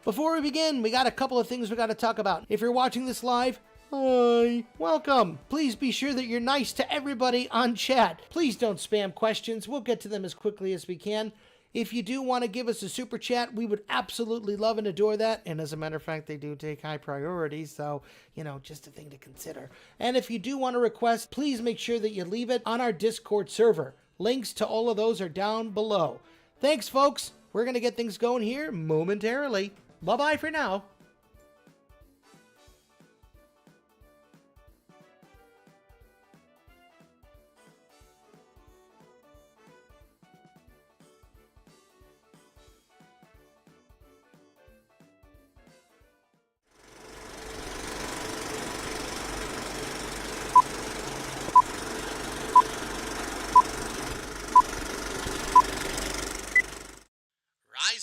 Before we begin, we got a couple of things we got to talk about. If you're watching this live, hi, welcome. Please be sure that you're nice to everybody on chat. Please don't spam questions. We'll get to them as quickly as we can. If you do want to give us a super chat, we would absolutely love and adore that. And as a matter of fact, they do take high priority. So, just a thing to consider. And if you do want to request, please make sure that you leave it on our Discord server. Links to all of those are down below. Thanks, folks. We're going to get things going here momentarily. Bye-bye for now.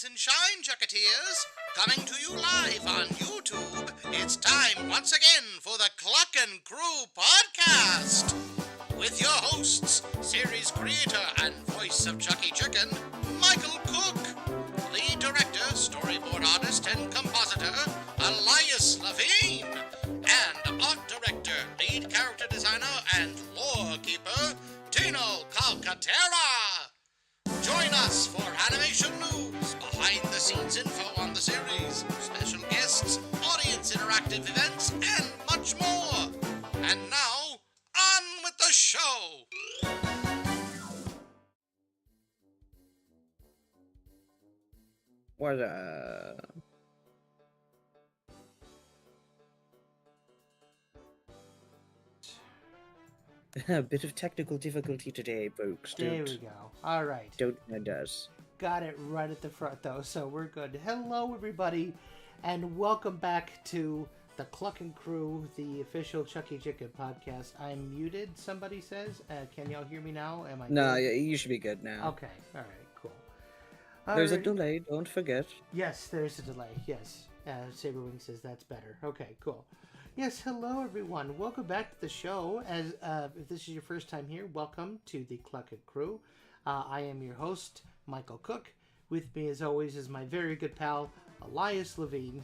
And shine, Chucketeers! Coming to you live on YouTube, it's time once again for the Cluckin Crew podcast! With your hosts, series creator and voice of Chucky Chicken, Michael Cook, lead director, storyboard artist, and compositor, Elias Levine, and art director, lead character designer, and lore keeper, Tino Calcaterra! Join us for animation news, behind-the-scenes info on the series, special guests, audience interactive events, and much more. And now, on with the show! What, A bit of technical difficulty today, folks. There we go. All right. Don't mind us. Got it right at the front, though, so we're good. Hello, everybody, and welcome back to the Cluckin Crew, the official Chucky Chicken podcast. I'm muted, somebody says. Can y'all hear me now? Am I No, good? you should be good now. Okay, all right, cool. There's a delay, don't forget. Yes, there's a delay, yes. Saberwing says that's better. Okay, cool. Yes, hello everyone. Welcome back to the show. As if this is your first time here, welcome to the Cluckin Crew. I am your host, Michael Cook. With me, as always, is my very good pal, Elias Levine.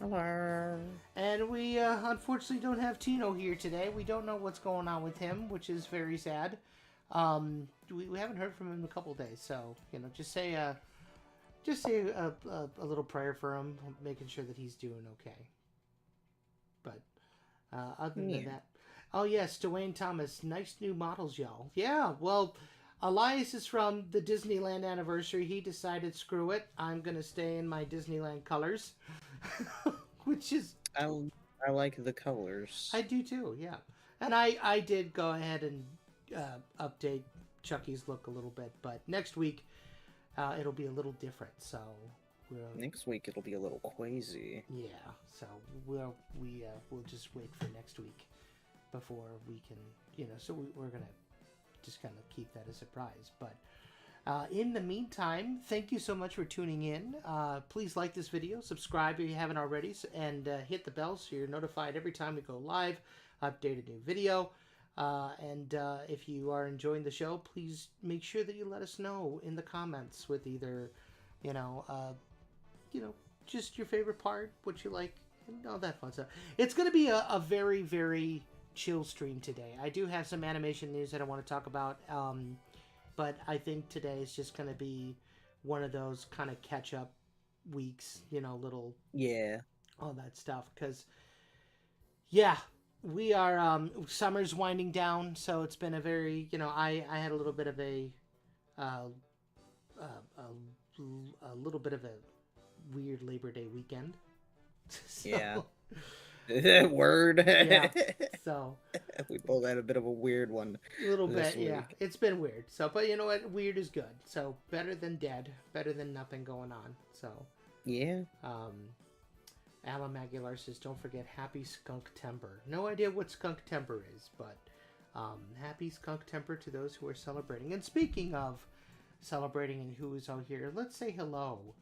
Hello. And we unfortunately don't have Tino here today. We don't know what's going on with him, which is very sad. We haven't heard from him in a couple days, so just say a little prayer for him, making sure that he's doing okay. But other than that, oh yes, Dwayne Thomas, nice new models, y'all. Yeah, well, Elias is from the Disneyland anniversary. He decided, screw it, I'm gonna stay in my Disneyland colors, which is I like the colors. I do too, yeah. And I did go ahead and update Chucky's look a little bit, but next week it'll be a little different. So. Next week it'll be a little crazy. Yeah, so we'll just wait for next week before we can, so we're gonna just kind of keep that a surprise. But in the meantime, thank you so much for tuning in. Please like this video, subscribe if you haven't already, and hit the bell so you're notified every time we go live, update a new video. And if you are enjoying the show, please make sure that you let us know in the comments with either, just your favorite part, what you like, and all that fun stuff. It's going to be a very, very chill stream today. I do have some animation news that I want to talk about, but I think today is just going to be one of those kind of catch-up weeks, little... Yeah. All that stuff, because, yeah, we are, summer's winding down, so it's been a very, I had a little bit of a little bit of a weird Labor Day weekend. So, yeah. Word. Yeah. So we pulled out a bit of a weird one. A little bit, week. Yeah. It's been weird. So, but you know what? Weird is good. So better than dead. Better than nothing going on. So. Yeah. Alan Aguilar says, "Don't forget Happy Skunktember." No idea what Skunktember is, but happy Skunktember to those who are celebrating. And speaking of celebrating and who is all here, let's say hello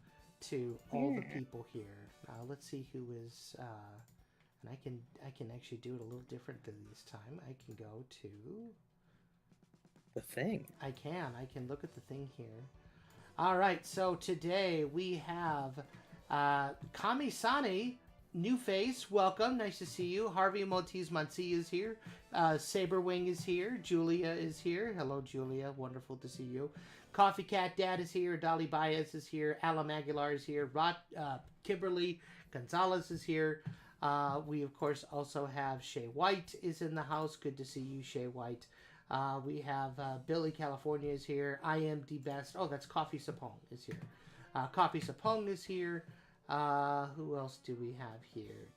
to all the people here. Let's see who is, and I can actually do it a little different this time. I can go to the thing. I can look at the thing here. All right, so today we have Kami-sane, new face, welcome, nice to see you. Harvey Motiz Muncie is here. Saberwing is here. Julia is here. Hello, Julia. Wonderful to see you. Coffee Cat Dad is here. Dolly Baez is here. Alam Aguilar is here. Kimberly Gonzalez is here. We, of course, also have Shay White is in the house. Good to see you, Shay White. We have Billy California is here. I am the best. Oh, that's Coffee Sapong is here. Coffee Sapong is here. Who else do we have here?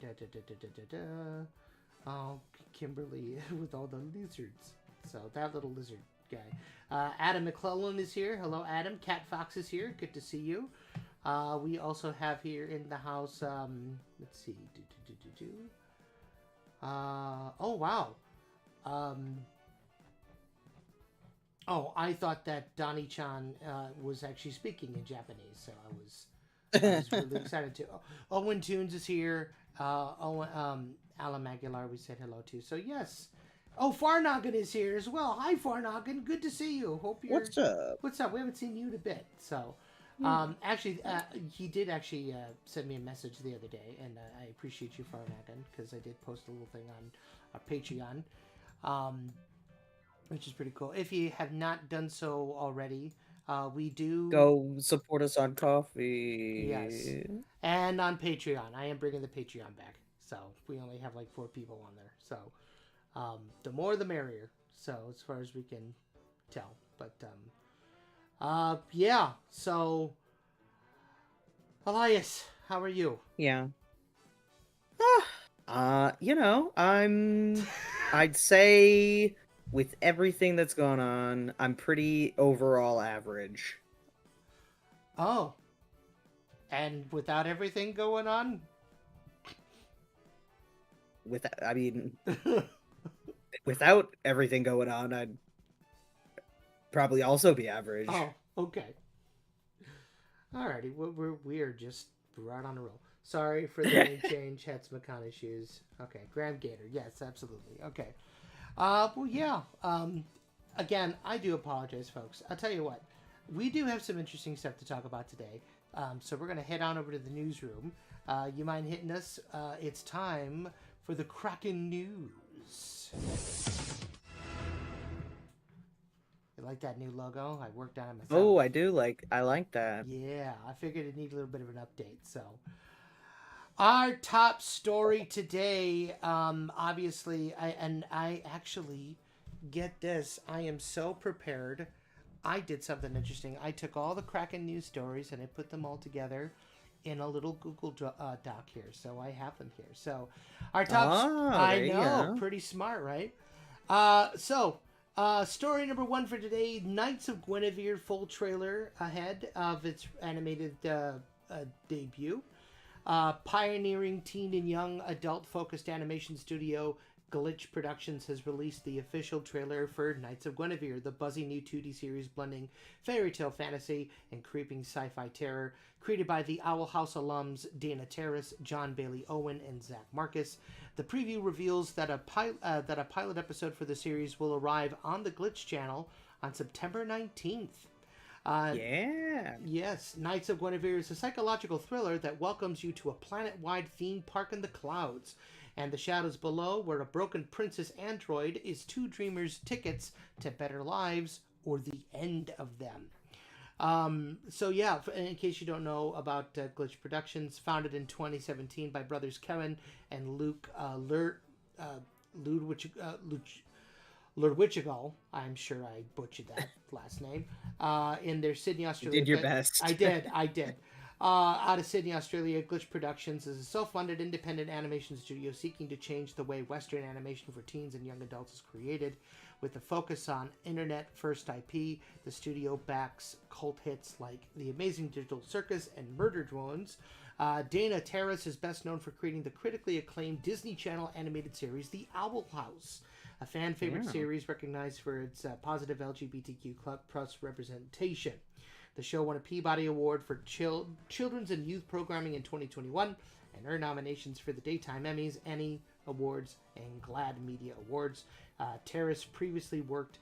Oh, Kimberly with all the lizards. So that little lizard guy. Adam McClellan is here. Hello, Adam. Cat Fox is here. Good to see you. We also have here in the house, let's see. Oh, wow. Oh, I thought that Donnie-chan was actually speaking in Japanese, so I was really excited too. Owen Tunes is here. Alan Aguilar, we said hello to. So yes. Oh, Farnoggin is here as well. Hi, Farnoggin. Good to see you. Hope you're. What's up? What's up? We haven't seen you in a bit. So, actually, he did actually send me a message the other day, and I appreciate you, Farnoggin, because I did post a little thing on our Patreon, which is pretty cool. If you have not done so already, we do Go support us on Coffee. Yes. And on Patreon. I am bringing the Patreon back. So we only have like 4 people on there. So the more the merrier. So as far as we can tell. But yeah. So Elias, how are you? Yeah. I'd say with everything that's going on, I'm pretty overall average. Oh. And without everything going on? Without everything going on, I'd probably also be average. Oh, okay. Alrighty, we are just right on the roll. Sorry for the name change. Had some kind of issues. Okay, Graham Gator. Yes, absolutely. Okay. Well, yeah. Again, I do apologize, folks. I'll tell you what. We do have some interesting stuff to talk about today. So we're going to head on over to the newsroom. You mind hitting us? It's time for the Cluckin News. You like that new logo? I worked on it myself. Oh, I like that. Yeah, I figured it needed a little bit of an update. So, our top story today, obviously, I actually get this. I am so prepared. I did something interesting. I took all the Cluckin News stories and I put them all together in a little Google Doc here. So I have them here. So our top... I know. Pretty smart, right? Story number 1 for today. Knights of Guinevere full trailer ahead of its animated debut. Pioneering teen and young adult-focused animation studio Glitch Productions has released the official trailer for Knights of Guinevere, the buzzy new 2D series blending fairy tale fantasy and creeping sci-fi terror, created by the Owl House alums Dana Terrace, John Bailey Owen, and Zach Marcus. The preview reveals that a pilot episode for the series will arrive on the Glitch channel on September 19th. Yeah. Yes, Knights of Guinevere is a psychological thriller that welcomes you to a planet-wide theme park in the clouds and the shadows below, where a broken princess android is 2 dreamers' tickets to better lives or the end of them. So yeah, in case you don't know about Glitch Productions, founded in 2017 by brothers Kevin and Luke Ludwichigal, I'm sure I butchered that last name, in their Sydney, Australia. You did your best. I did. Out of Sydney, Australia, Glitch Productions is a self-funded independent animation studio seeking to change the way Western animation for teens and young adults is created. With a focus on internet-first IP, the studio backs cult hits like The Amazing Digital Circus and Murder Drones. Dana Terrace is best known for creating the critically acclaimed Disney Channel animated series The Owl House, a fan-favorite series recognized for its positive LGBTQ plus representation. The show won a Peabody Award for Children's and Youth Programming in 2021 and earned nominations for the Daytime Emmys, Annie Awards, and GLAAD Media Awards. Terrace previously worked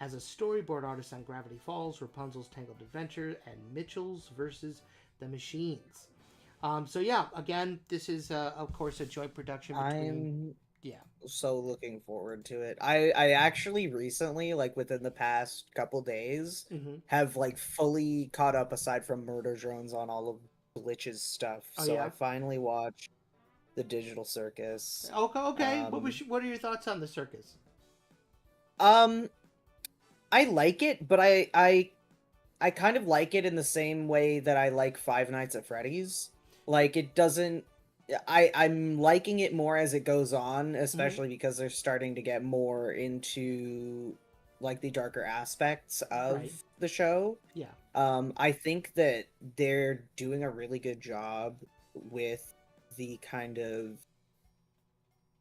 as a storyboard artist on Gravity Falls, Rapunzel's Tangled Adventure, and Mitchell's vs. the Machines. So yeah, again, this is of course a joint production between. I'm Yeah. so looking forward to it. I actually recently, like within the past couple days, Mm-hmm. have like fully caught up aside from Murder Drones on all of Glitch's stuff. Oh So I yeah. finally watched the Digital Circus. Okay. Okay. Um What are your thoughts on the circus? um I like it, but I kind of like it in the same way that I like Five Nights at Freddy's. Like it doesn't I'm liking it more as it goes on, Mm-hmm. especially because they're starting to get more into like the darker aspects of Right. the show. Yeah. I think that they're doing a really good job with the kind of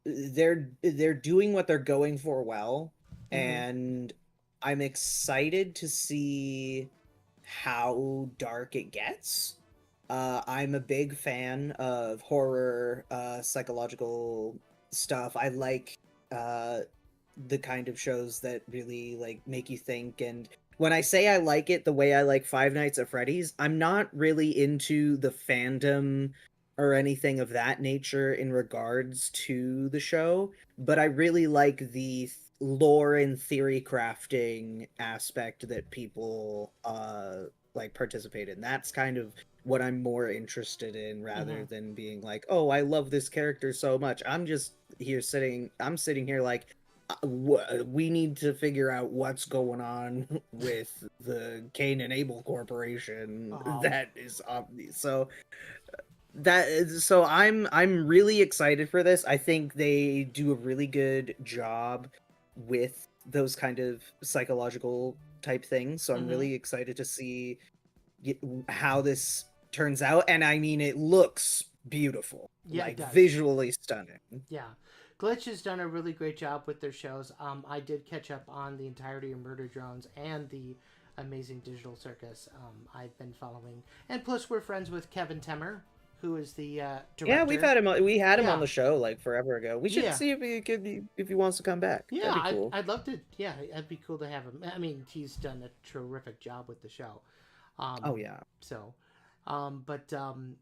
they're doing what they're going for well, Mm-hmm. and I'm excited to see how dark it gets. I'm a big fan of horror, psychological stuff. I like uh, the kind of shows that really like make you think. And when I say I like it the way I like Five Nights at Freddy's, I'm not really into the fandom or anything of that nature in regards to the show, but I really like the lore and theory crafting aspect that people like participate in. That's kind of what I'm more interested in Mm-hmm. rather than being like, "Oh, I love this character so much." I'm sitting here like we need to figure out what's going on with the Cain and Abel Corporation Oh. that is obvious. So I'm really excited for this. I think they do a really good job with those kind of psychological type things. So I'm Mm-hmm. really excited to see how this turns out. And I mean, it looks beautiful, Yeah, it like does. visually stunning. Yeah. Glitch has done a really great job with their shows. I did catch up on the entirety of Murder Drones and the Amazing Digital Circus. I've been following, and plus we're friends with Kevin Temmer, who is the Yeah, director. we had him on Yeah, the show like forever ago. We should yeah, see if he wants to come back. yeah. That'd be I'd cool. I'd love to. Yeah, it'd be cool to have him. I mean, he's done a terrific job with the show. Oh Um, yeah. so,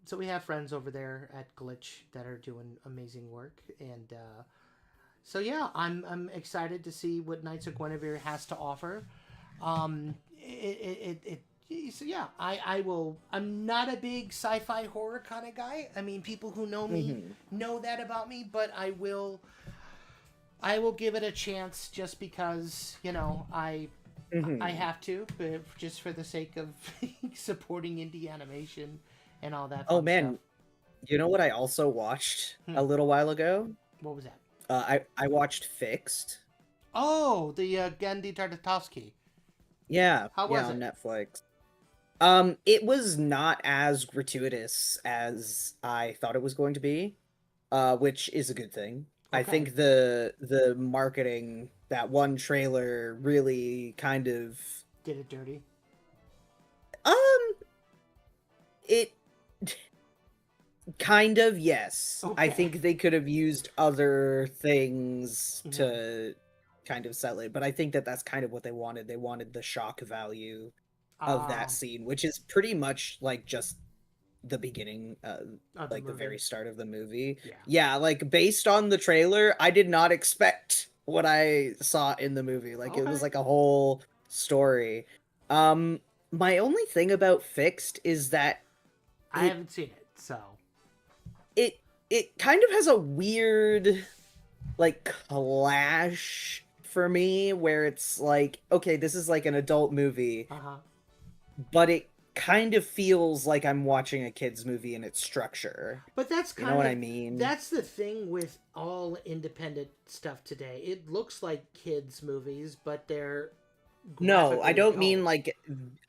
so we have friends over there at Glitch that are doing amazing work, and so yeah, I'm excited to see what Knights of Guinevere has to offer. So yeah, I will. I'm not a big sci-fi horror kind of guy. I mean, people who know me Hmm. know that about me, but I will give it a chance just because I Hmm. have to, but just for the sake of supporting indie animation and all that Oh fun stuff. man, you know what I also watched Hmm, a little while ago? what was that? I watched Fixed. Oh, the Gandhi Tartakovsky. Yeah, How yeah, was on it? Netflix. It was not as gratuitous as I thought it was going to be, which is a good thing. I Okay, think the marketing, that one trailer really kind of did it dirty. um it kind of, yes. I Okay. think they could have used other things Hmm. to kind of sell it, but I think that that's kind of what they wanted. They wanted the shock value of that Um, scene, which is pretty much like just the beginning, of the like the very movie. start of the movie. Yeah. Yeah, like based on the trailer, I did not expect what I saw in the movie. Like it was Okay. like a whole story. Um, my only thing about Fixed is that I it haven't seen it, so. it it kind of has a weird like clash for me where it's like, okay, this is like an adult movie, Uh huh. but it kind of feels like I'm watching a kids movie in its structure. But that's You know kind what of I mean? that's the thing with all independent stuff today. It looks like kids movies, but they're No, graphically adult.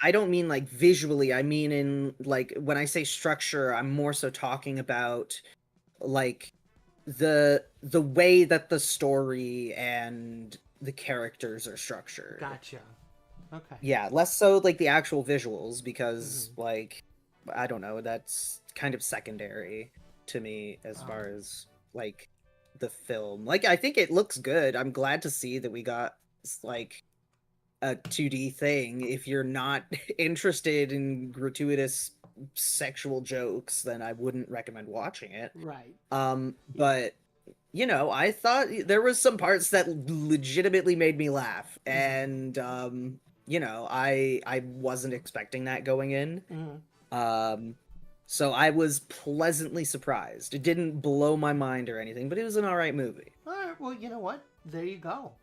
I don't mean like visually. I mean in like when I say structure, I'm more so talking about like the way that the story and the characters are structured. Gotcha. Okay. Yeah, less so like the actual visuals because Hmm. like I don't know, that's kind of secondary to me as Um, far as like the film. Like I think it looks good. I'm glad to see that we got like a 2D thing. If you're not interested in gratuitous sexual jokes, then I wouldn't recommend watching it. Right. But you know, I thought there was some parts that legitimately made me laugh, and you know, I wasn't expecting that going in. So I was pleasantly surprised. It didn't blow my mind or anything, but it was an all right movie. All right. Well, you know what? There you go.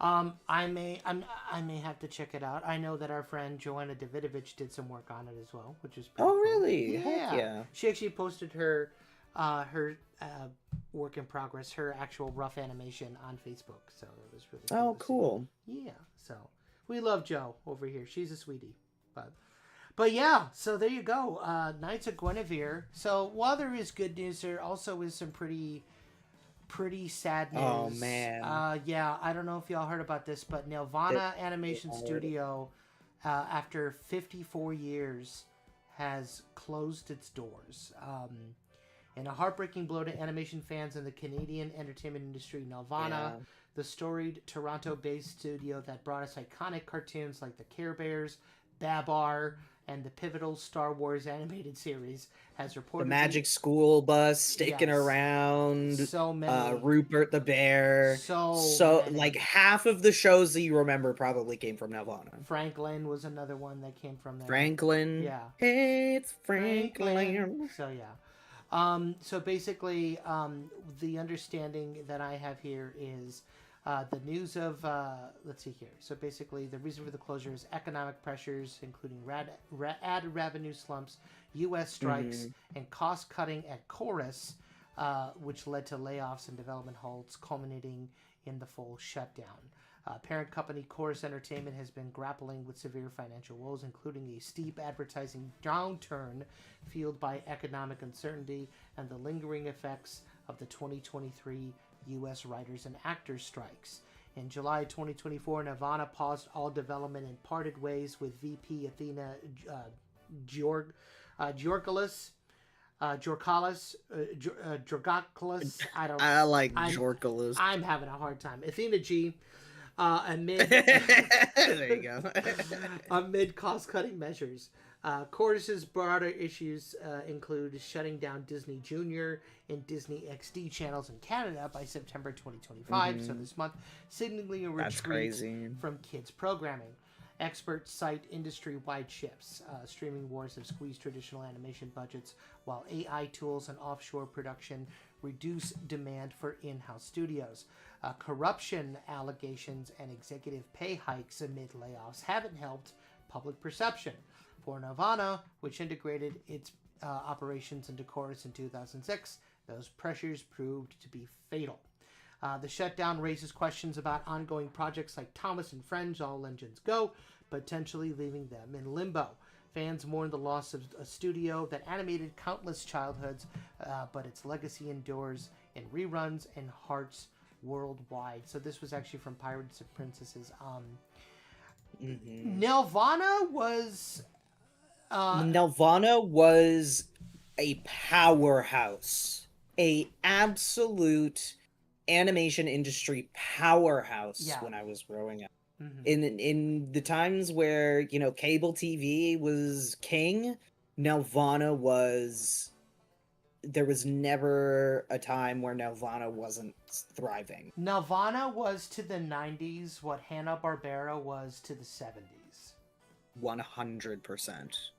I may have to check it out. I know that our friend Joanna Davidovich did some work on it as well, which is pretty Oh, cool. really? Yeah. Heck yeah. She actually posted her work in progress, her actual rough animation on Facebook. So it was really cool. Oh, cool. Yeah. So we love Jo over here. She's a sweetie. But yeah, so there you go. Knights of Guinevere. So while there is good news, there also is some pretty sad news. Oh, man. Yeah, I don't know if y'all heard about this, but Nelvana Animation Studio, after 54 years, has closed its doors. In a heartbreaking blow to animation fans and the Canadian entertainment industry, Nelvana, the storied Toronto-based studio that brought us iconic cartoons like the Care Bears, Babar, and the pivotal Star Wars animated series, has reportedly... The Magic School Bus sticking around. So many. Rupert the Bear. So many. Like half of the shows that you remember probably came from Nelvana. Franklin was another one that came from there. Franklin. Yeah. Hey, it's Franklin. So yeah. So basically, the understanding that I have here is the news of, let's see here. So basically, the reason for the closure is economic pressures, including ad revenue slumps, U.S. strikes, and cost cutting at Chorus, which led to layoffs and development halts, culminating in the full shutdown. Parent company Chorus Entertainment has been grappling with severe financial woes, including a steep advertising downturn fueled by economic uncertainty and the lingering effects of the 2023 U.S. writers and actors strikes. In July 2024, Nelvana paused all development and parted ways with VP Athena Georgopoulos. I like Georgopoulos. I'm having a hard time. Athena G. Amid there you go. amid cost-cutting measures. Chorus's broader issues include shutting down Disney Junior and Disney XD channels in Canada by September 2025, so this month, signaling a retreat from kids programming. Experts cite industry-wide shifts. Streaming wars have squeezed traditional animation budgets, while AI tools and offshore production reduce demand for in-house studios. Corruption allegations and executive pay hikes amid layoffs haven't helped public perception. For Nelvana, which integrated its operations into Chorus in 2006, those pressures proved to be fatal. The shutdown raises questions about ongoing projects like Thomas and Friends, All Engines Go, potentially leaving them in limbo. Fans mourn the loss of a studio that animated countless childhoods, but its legacy endures in reruns and hearts worldwide. So this was actually from Pirates and Princesses. Nelvana was... Nelvana was a powerhouse. A absolute animation industry powerhouse when I was growing up. In the times where, you know, cable TV was king, Nelvana was... There was never a time where Nelvana wasn't thriving. Nelvana was to the 90s what Hanna-Barbera was to the 70s. 100%.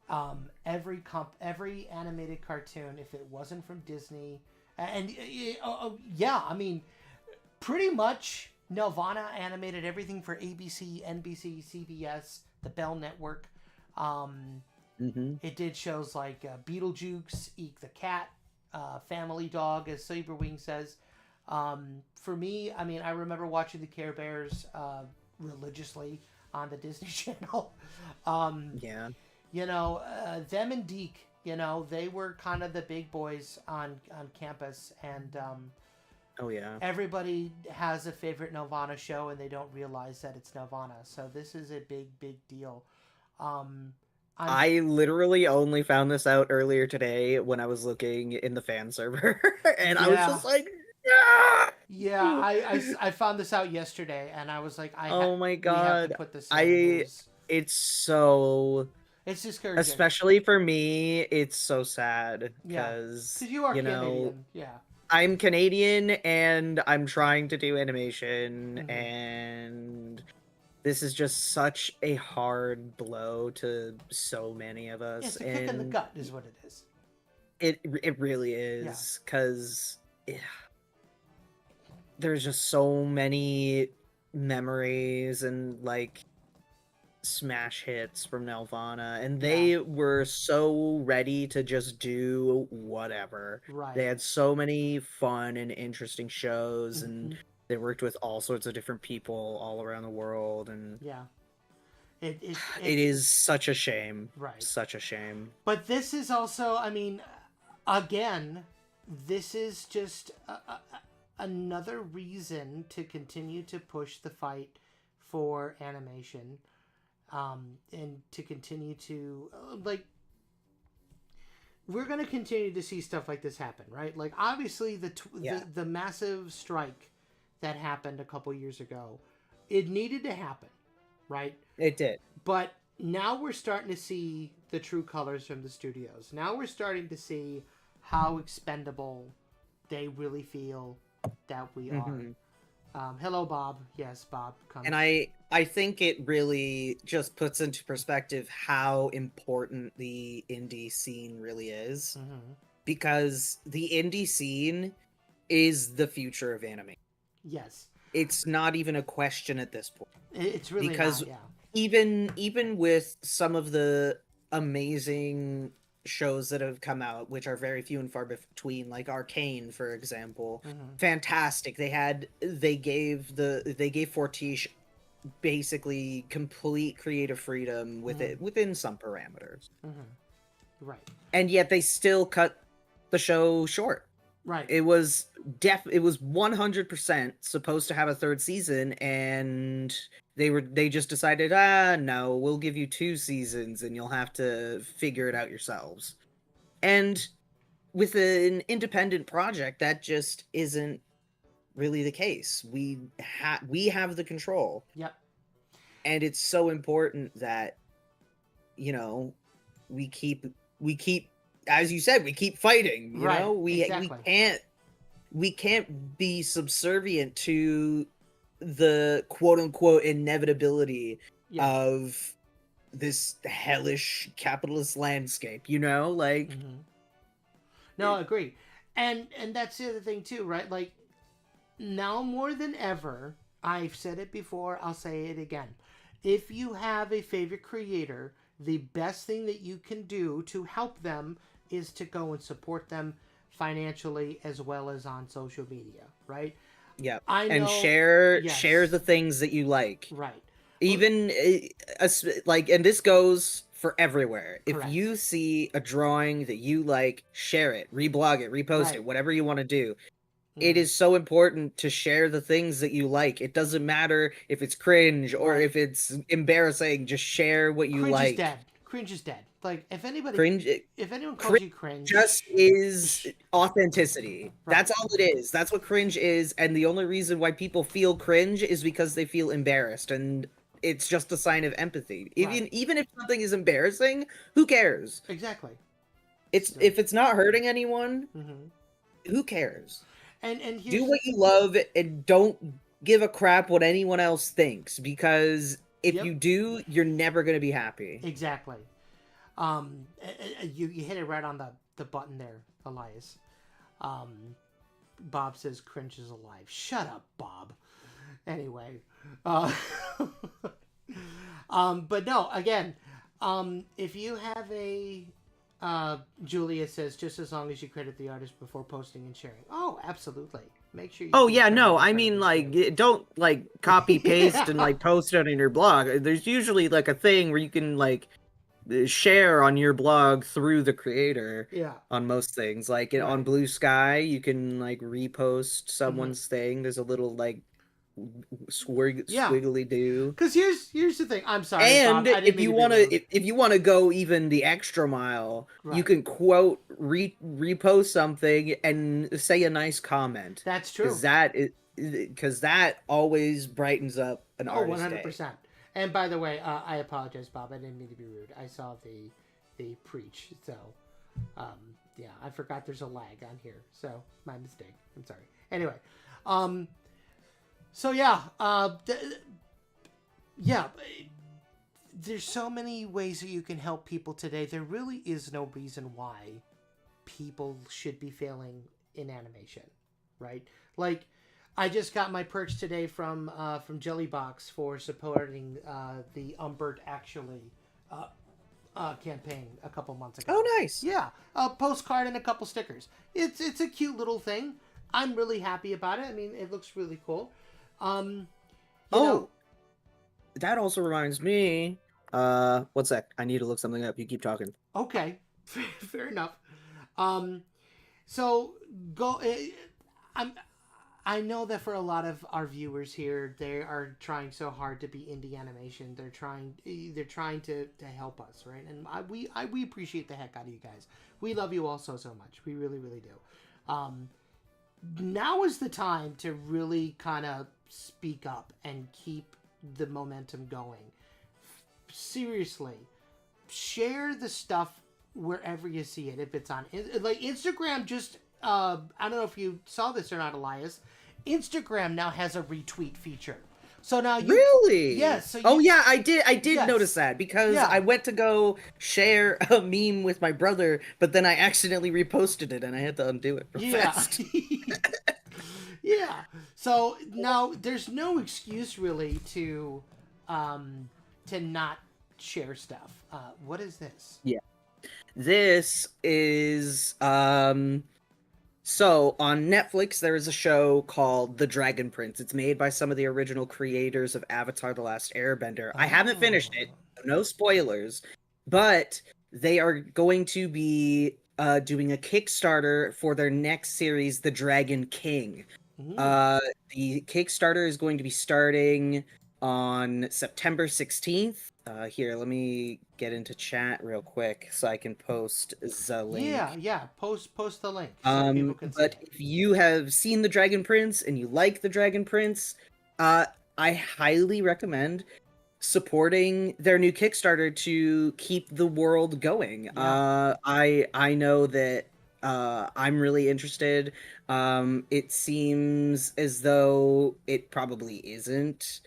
Every animated cartoon, if it wasn't from Disney... yeah, I mean, pretty much Nelvana animated everything for ABC, NBC, CBS, the Bell Network. It did shows like Beetlejuice, Eek the Cat, Family Dog, as Saberwing says. For me, I mean, I remember watching the Care Bears religiously on the Disney Channel. You know, them and Deke, you know, they were kind of the big boys on campus, and everybody has a favorite Nelvana show, and they don't realize that it's Nelvana. So this is a big deal. I literally only found this out earlier today when I was looking in the fan server, and I was just like, I found this out yesterday, and I was like, oh my god, we have to put this in the news. It's so It's discouraging. Especially for me, it's so sad Yeah. because, You are Canadian. Yeah. I'm Canadian and I'm trying to do animation, Mhm. and this is just such a hard blow to so many of us. It's a kick in the And gut is what it is. it really is, because there's just so many memories and like smash hits from Nelvana, and they were so ready to just do whatever. Right. They had so many fun and interesting shows, Mhm. and they worked with all sorts of different people all around the world, and Yeah. it is such a shame. Right. Such a shame. But this is also, I mean, again, this is just another reason to continue to push the fight for animation, and to continue to like. We're going to continue to see stuff like this happen, right? Like, obviously, the massive strike that happened a couple years ago, it needed to happen, right? It did. But now we're starting to see the true colors from the studios. Now we're starting to see how expendable they really feel that we are. Hello, Bob. Yes, Bob comes. And I think it really just puts into perspective how important the indie scene really is. Because the indie scene is the future of anime. Yes. It's not even a question at this point. It's really because not, yeah. even with some of the amazing shows that have come out, which are very few and far between, like Arcane, for example, fantastic. They gave Fortiche basically complete creative freedom within some parameters. Right. And yet they still cut the show short. Right. It was 100% supposed to have a third season, and they just decided, no, we'll give you 2 seasons and you'll have to figure it out yourselves. And with an independent project, that just isn't really the case. We have the control. Yep. And it's so important that, we keep, as you said, we keep fighting. Exactly. We can't be subservient to the quote unquote inevitability of this hellish capitalist landscape. No, I agree. And that's the other thing too, right? Like, now more than ever, I've said it before, I'll say it again. If you have a favorite creator, the best thing that you can do to help them is to go and support them financially as well as on social media, right? Yeah. And share the things that you like. Right. Even and this goes for everywhere. Correct. If you see a drawing that you like, share it, reblog it, repost it, whatever you want to do. It is so important to share the things that you like. It doesn't matter if it's cringe or if it's embarrassing. Just share what you like. Cringe is dead. Like, if anyone calls you cringe, just is authenticity. Right. That's all it is. That's what cringe is. And the only reason why people feel cringe is because they feel embarrassed, and it's just a sign of empathy. Even if something is embarrassing, who cares? Exactly. If it's not hurting anyone, who cares? And do what you love and don't give a crap what anyone else thinks, because if you do, you're never going to be happy. Exactly. You hit it right on the button there, Elias. Bob says cringe is alive. Shut up, Bob. Anyway, but no, again, if you have a Julia says, just as long as you credit the artist before posting and sharing. Oh, absolutely. Make sure you... Oh, yeah, no, I mean, like, don't, like, copy, paste, and, like, post it on your blog. There's usually, like, a thing where you can, like, share on your blog through the creator on most things. Like, on Blue Sky, you can, like, repost someone's thing. There's a little, like, squiggly do. Because here's the thing. I'm sorry, and Bob, if you want to go even the extra mile, you can quote repost something and say a nice comment. That's true. Because that always brightens up an artist's 100%. And by the way, I apologize, Bob. I didn't mean to be rude. I saw the preach, so yeah, I forgot there's a lag on here, so my mistake. I'm sorry. Anyway, so yeah, yeah. There's so many ways that you can help people today. There really is no reason why people should be failing in animation, right? Like, I just got my perch today from Jellybox for supporting the Umbert Actually campaign a couple months ago. Oh, nice. Yeah, a postcard and a couple stickers. It's a cute little thing. I'm really happy about it. I mean, it looks really cool. You know, that also reminds me. One sec. I need to look something up. You keep talking. okay, fair enough. So go. I know that for a lot of our viewers here, they are trying so hard to be indie animation. They're trying to help us, right? And we appreciate the heck out of you guys. We love you all so much. We really do. Now is the time to really kind of speak up and keep the momentum going. Seriously, share the stuff wherever you see it. If it's on like Instagram, just I don't know if you saw this or not, Elias. Instagram now has a retweet feature. So now you really? Yes. So yeah, I did Yes. notice that because Yeah. I went to go share a meme with my brother, but then I accidentally reposted it and I had to undo it real fast. Yeah. So now there's no excuse really to not share stuff. What is this? Yeah. This is so on Netflix there is a show called The Dragon Prince. It's made by some of the original creators of Avatar: The Last Airbender. I haven't finished it. No spoilers. But they are going to be doing a Kickstarter for their next series, The Dragon King. The Kickstarter is going to be starting on September 16th. Here, let me get into chat real quick so I can post the link. Yeah. Post the link so people can see But it. if you have seen The Dragon Prince and you like The Dragon Prince, I highly recommend supporting their new Kickstarter to keep the world going. Yeah. I know that I'm really interested. It seems as though it probably isn't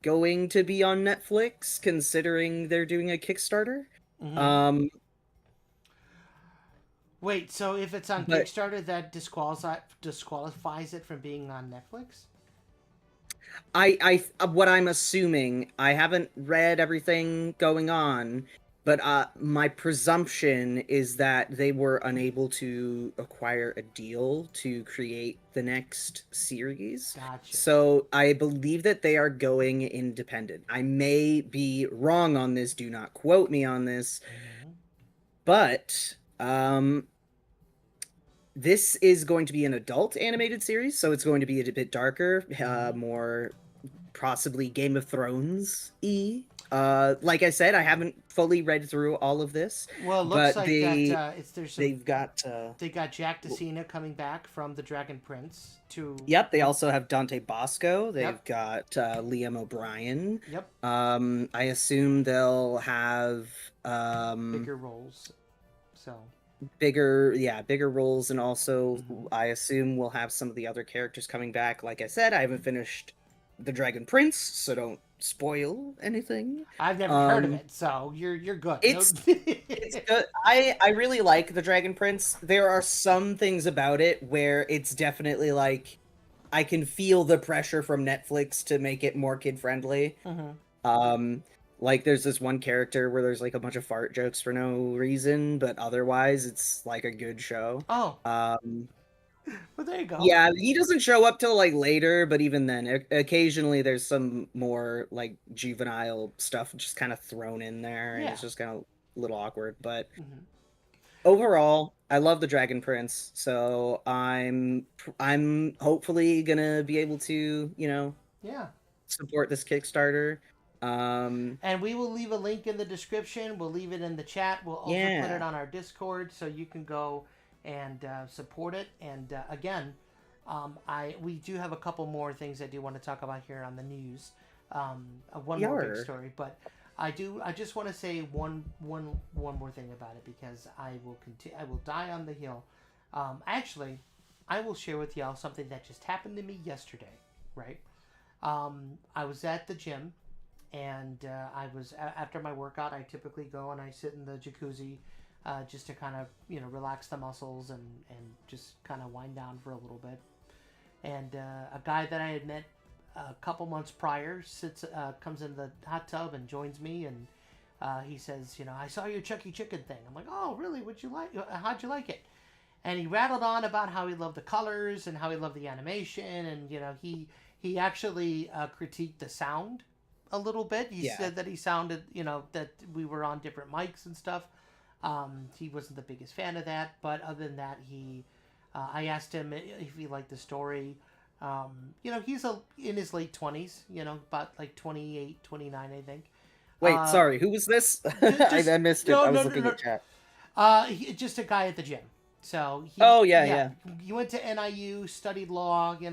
going to be on Netflix, considering they're doing a Kickstarter. Mm-hmm. Wait, so if it's on But Kickstarter, that disqualifies it from being on Netflix? I what I'm assuming, I haven't read everything going on, but my presumption is that they were unable to acquire a deal to create the next series. Gotcha. So I believe that they are going independent. I may be wrong on this, do not quote me on this. Mm-hmm. But this is going to be an adult animated series, so it's going to be a bit darker, more possibly Game of Thrones-y. Like I said, I haven't fully read through all of this. Well, it looks but like they've got they got Jack Decina coming back from The Dragon Prince to. Yep, they also have Dante Bosco. They've Yep. got Liam O'Brien. Yep. I assume they'll have Bigger roles. So. bigger roles, and also I assume we'll have some of the other characters coming back. Like I said, I haven't finished The Dragon Prince, so don't spoil anything. I've never heard of it, so you're good. It's good. I really like The Dragon Prince. There are some things about it where it's definitely like I can feel the pressure from Netflix to make it more kid friendly. Like there's this one character where there's like a bunch of fart jokes for no reason, but otherwise it's like a good show. Oh. Well, there you go. Yeah, he doesn't show up till like later, but even then, occasionally there's some more like juvenile stuff just kind of thrown in there, and it's just kind of a little awkward. But overall, I love The Dragon Prince, so I'm hopefully gonna be able to, support this Kickstarter. And we will leave a link in the description. We'll leave it in the chat. We'll also put it on our Discord so you can go and support it. And again, we do have a couple more things I do want to talk about here on the news. one more big Yar. story, but I just want to say one more thing about it because I will continue. I will die on the hill. Actually, I will share with y'all something that just happened to me yesterday. Right. I was at the gym, and I was after my workout. I typically go and I sit in the jacuzzi, just to kind of relax the muscles and just kind of wind down for a little bit. And a guy that I had met a couple months prior comes in the hot tub and joins me, and he says, I saw your Chucky chicken thing. I'm like, oh, really? What'd you like? How'd you like it? And he rattled on about how he loved the colors and how he loved the animation, and he actually critiqued the sound a little bit. He said that he sounded, that we were on different mics and stuff. He wasn't the biggest fan of that, but other than that, I asked him if he liked the story. He's in his late 20s, about like 28, 29, I think. Wait, sorry, who was this? I missed it. I was looking at chat. Just a guy at the gym. So he went to NIU, studied law. He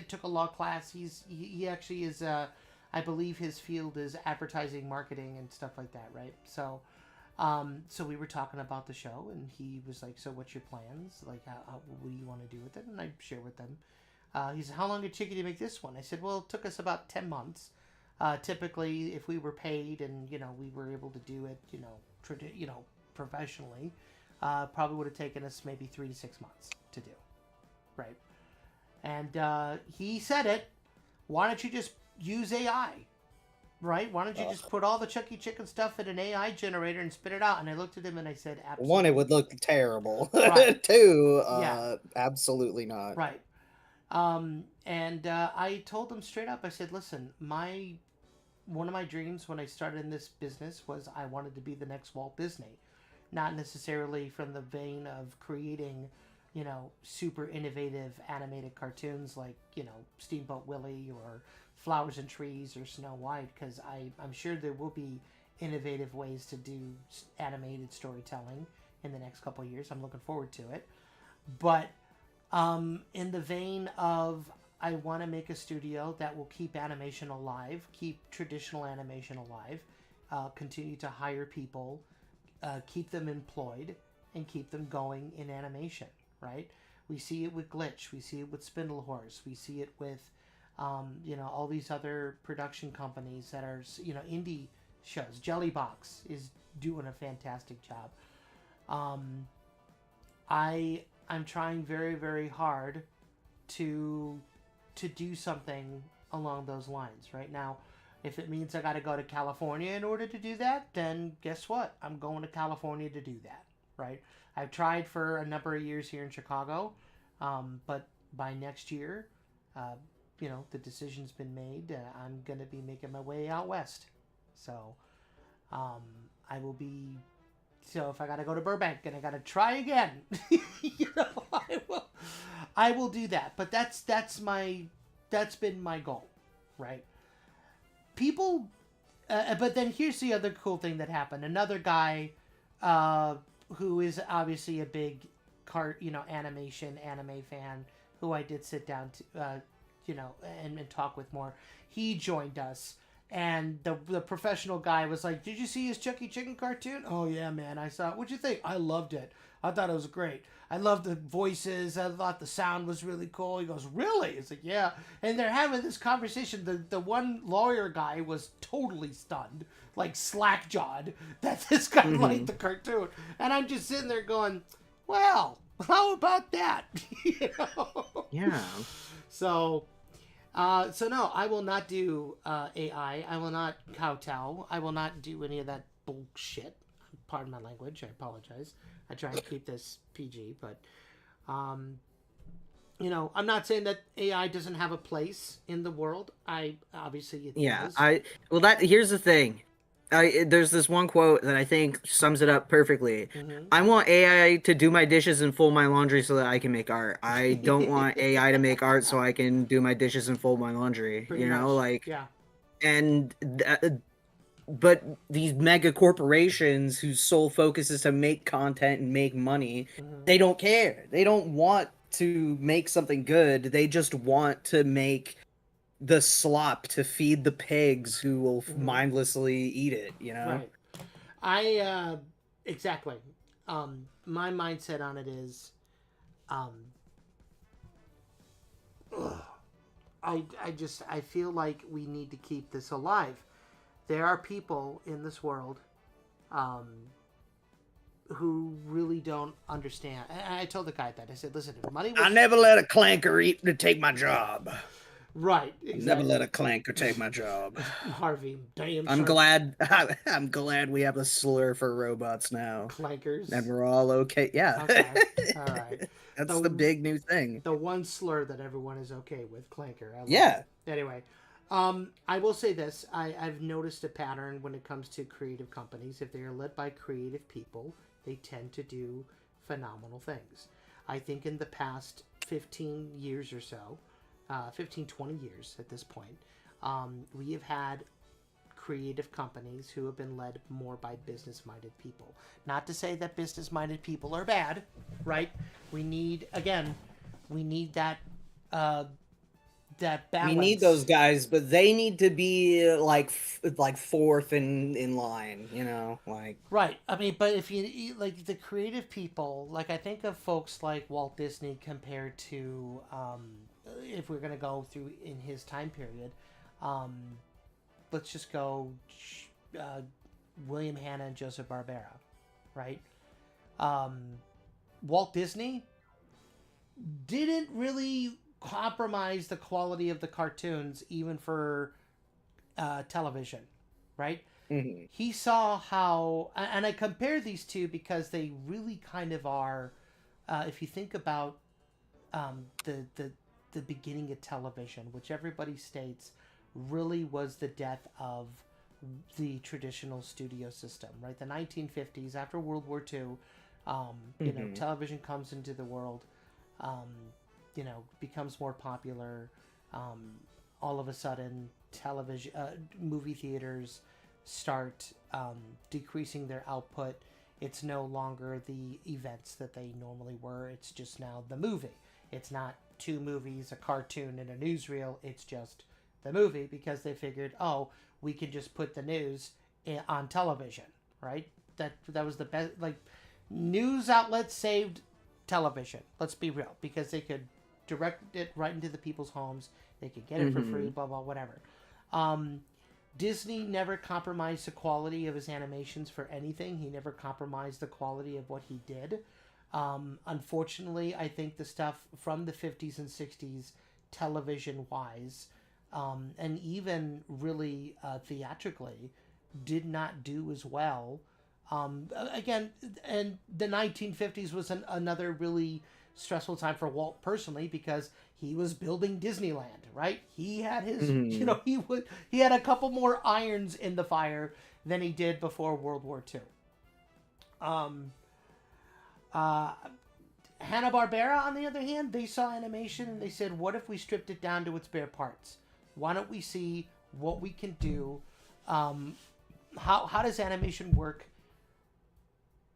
took a law class. He actually is. I believe his field is advertising, marketing, and stuff like that, right? So, so we were talking about the show, and he was like, "So, what's your plans? Like, what do you want to do with it?" And I share with them. He said, "How long did it take you to make this one?" I said, "Well, it took us about 10 months. Typically, if we were paid and we were able to do it, professionally, probably would have taken us maybe 3 to 6 months to do, right?" And he said it. Why don't you just use AI, right? Why don't you just put all the Chucky Chicken stuff in an AI generator and spit it out? And I looked at him and I said, absolutely. One, it would look terrible. Right. Two, absolutely not. Right. And I told him straight up, I said, listen, one of my dreams when I started in this business was I wanted to be the next Walt Disney. Not necessarily from the vein of creating, super innovative animated cartoons like, Steamboat Willie or Flowers and Trees or Snow White, because I'm sure there will be innovative ways to do animated storytelling in the next couple of years. I'm looking forward to it. But in the vein of I want to make a studio that will keep animation alive, keep traditional animation alive, continue to hire people, keep them employed, and keep them going in animation, right? We see it with Glitch. We see it with Spindle Horse. We see it with, all these other production companies that are, indie shows. Jellybox is doing a fantastic job. I'm trying very, very hard to do something along those lines right now. If it means I got to go to California in order to do that, then guess what? I'm going to California to do that, right? I've tried for a number of years here in Chicago, but by next year, the decision's been made. I'm going to be making my way out west. So I will be... So if I got to go to Burbank and I got to try again, I will do that. But that's been my goal, right? People, but then here's the other cool thing that happened. Another guy, who is obviously a big anime fan, who I did sit down to, and talk with more. He joined us. And the professional guy was like, "Did you see his Chucky Chicken cartoon?" "Oh yeah, man, I saw it." "What'd you think?" "I loved it. I thought it was great. I loved the voices. I thought the sound was really cool." He goes, "Really?" It's like, "Yeah." And they're having this conversation. The one lawyer guy was totally stunned, like slack-jawed, that this guy liked the cartoon. And I'm just sitting there going, well, how about that? Yeah. So no, I will not do AI. I will not kowtow. I will not do any of that bullshit. Pardon my language. I apologize. I try and keep this PG, but I'm not saying that AI doesn't have a place in the world. Obviously it does. Here's the thing. There's this one quote that I think sums it up perfectly. Mm-hmm. I want AI to do my dishes and fold my laundry so that I can make art. I don't want AI to make art so I can do my dishes and fold my laundry. Pretty much. Yeah. And but these mega corporations whose sole focus is to make content and make money, they don't care. They don't want to make something good. They just want to make the slop to feed the pigs who will mindlessly eat it, you know? Right. I exactly. My mindset on it is, um, ugh, I feel like we need to keep this alive. There are people in this world, um, who really don't understand. And I told the guy that I said, "Listen, if money was I never let a clanker eat to take my job. right, exactly. Never let a clanker take my job." Harvey, damn. I'm sharp glad. I'm glad we have a slur for robots now, clankers. and we're all okay. Yeah. Okay, all right. That's the big new thing. The one slur that everyone is okay with, clanker. I love Yeah. it. Anyway, I will say this: I've noticed a pattern when it comes to creative companies. If they are led by creative people, they tend to do phenomenal things. I think in the past 15 years or so, 15, 20 years at this point, we have had creative companies who have been led more by business-minded people. Not to say that business-minded people are bad, right? We need that that balance. We need those guys, but they need to be like fourth in line, you know, like Right. I mean, but if you like the creative people, like I think of folks like Walt Disney compared to, if we're gonna go through in his time period, um, let's just go William Hanna and Joseph Barbera, right? Walt Disney didn't really compromise the quality of the cartoons, even for television, right? mhm. He saw how, and I compare these two because they really kind of are. If you think about the beginning of television, which everybody states really was the death of the traditional studio system, right? The 1950s, after World War II, you know, television comes into the world, you know, becomes more popular. All of a sudden, television, movie theaters start decreasing their output. It's no longer the events that they normally were. It's just now the movie. It's not two movies, a cartoon, and a newsreel. It's just the movie because they figured, oh, we can just put the news on television, right? That was the best. Like, news outlets saved television. Let's be real, because they could direct it right into the people's homes. They could get it for free. Blah blah whatever. Disney never compromised the quality of his animations for anything. He never compromised the quality of what he did. Unfortunately, I think the stuff from the 50s and 60s, television-wise, and even really theatrically, did not do as well. Again, and the 1950s was another really stressful time for Walt personally because he was building Disneyland, right? He had his, you know, he had a couple more irons in the fire than he did before World War II. Hanna-Barbera, on the other hand, they saw animation and they said, what if we stripped it down to its bare parts? Why don't we see what we can do? How does animation work?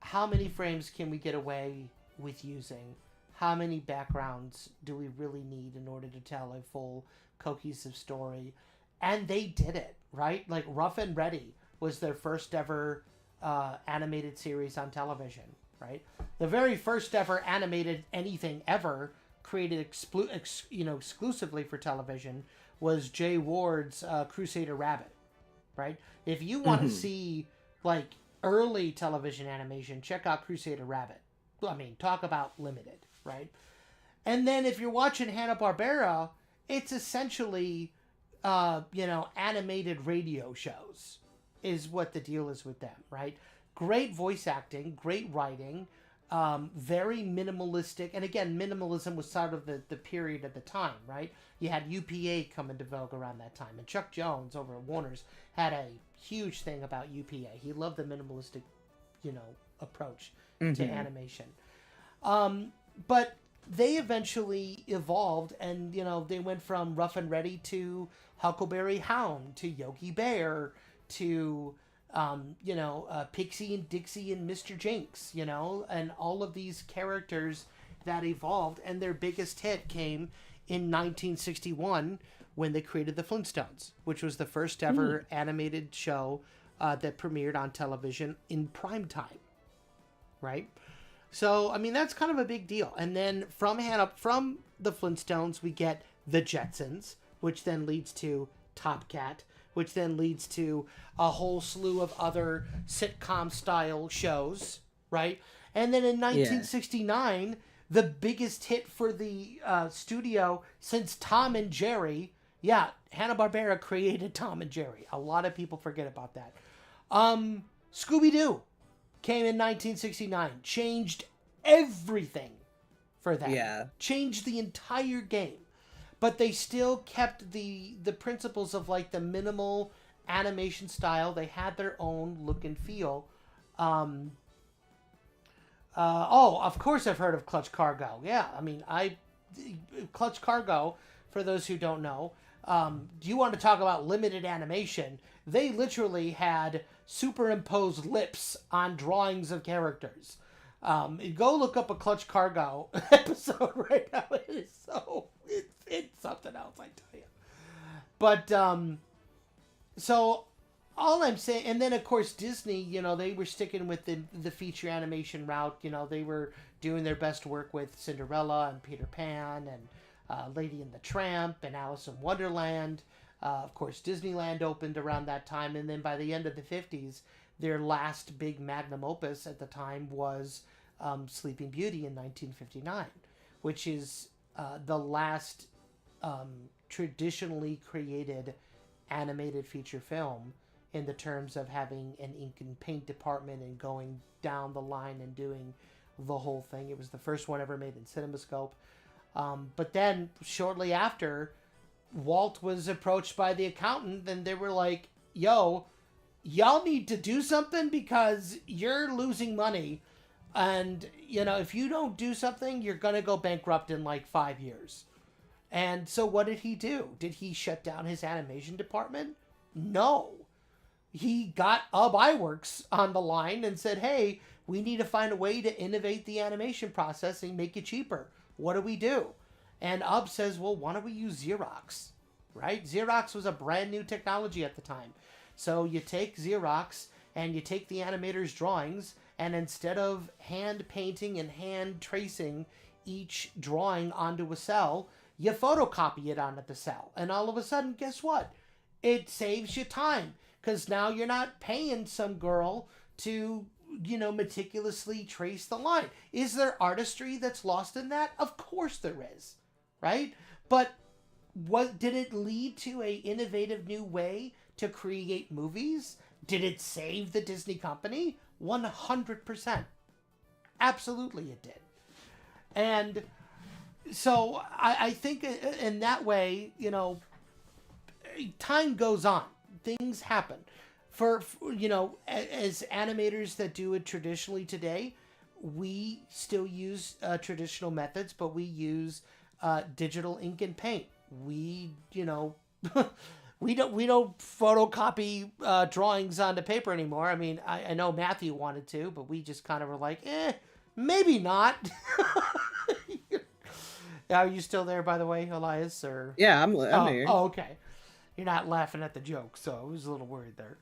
How many frames can we get away with using? How many backgrounds do we really need in order to tell a full cohesive story? And they did it, right? Like Rough and Ready was their first ever animated series on television, right? The very first ever animated anything ever created exclusively for television was Jay Ward's Crusader Rabbit, right? If you want to see like early television animation, check out Crusader Rabbit. I mean, talk about limited, right? And then if you're watching Hanna-Barbera, it's essentially, animated radio shows is what the deal is with them, right? Great voice acting, great writing, very minimalistic. And again, minimalism was sort of the period at the time, right? You had UPA come into vogue around that time. And Chuck Jones over at Warner's had a huge thing about UPA. He loved the minimalistic, approach to animation. But they eventually evolved and, they went from Rough and Ready to Huckleberry Hound to Yogi Bear to, Pixie and Dixie and Mr. Jinx, and all of these characters that evolved. And their biggest hit came in 1961 when they created the Flintstones, which was the first ever animated show that premiered on television in prime time, right? So, I mean, that's kind of a big deal. And then from the Flintstones, we get the Jetsons, which then leads to Top Cat, which then leads to a whole slew of other sitcom-style shows, right? And then in 1969, the biggest hit for the studio since Tom and Jerry, Hanna-Barbera created Tom and Jerry. A lot of people forget about that. Scooby-Doo came in 1969, changed everything for them. Yeah. Changed the entire game. But they still kept the principles of like the minimal animation style. They had their own look and feel. Of course I've heard of Clutch Cargo. Yeah, I mean, Clutch Cargo, for those who don't know, do you want to talk about limited animation? They literally had superimposed lips on drawings of characters. Go look up a Clutch Cargo episode right now. It's something else, I tell you. But, so all I'm saying, and then of course Disney, they were sticking with the feature animation route. They were doing their best work with Cinderella and Peter Pan and Lady and the Tramp and Alice in Wonderland. Of course, Disneyland opened around that time, and then by the end of the 50s, their last big magnum opus at the time was Sleeping Beauty in 1959, which is the last traditionally created animated feature film in the terms of having an ink and paint department and going down the line and doing the whole thing. It was the first one ever made in CinemaScope. But then shortly after, Walt was approached by the accountant, and they were like, yo, y'all need to do something because you're losing money. And, if you don't do something, you're going to go bankrupt in like 5 years. And so what did he do? Did he shut down his animation department? No. He got UB iWorks on the line and said, hey, we need to find a way to innovate the animation process and make it cheaper. What do we do? And UB says, well, why don't we use Xerox, right? Xerox was a brand new technology at the time. So you take Xerox and you take the animator's drawings, and instead of hand painting and hand tracing each drawing onto a cell, you photocopy it onto the cell. And all of a sudden, guess what? It saves you time, because now you're not paying some girl to, meticulously trace the line. Is there artistry that's lost in that? Of course there is, right? But did it lead to a innovative new way to create movies? Did it save the Disney company? 100%. Absolutely it did. And so I think in that way, time goes on. Things happen. For as animators that do it traditionally today, we still use traditional methods, but we use digital ink and paint. We we don't photocopy drawings onto paper anymore. I mean, I know Matthew wanted to, but we just kind of were like, maybe not. Are you still there, by the way, Elias? Or Yeah, I'm here. Oh, okay. You're not laughing at the joke, so I was a little worried there.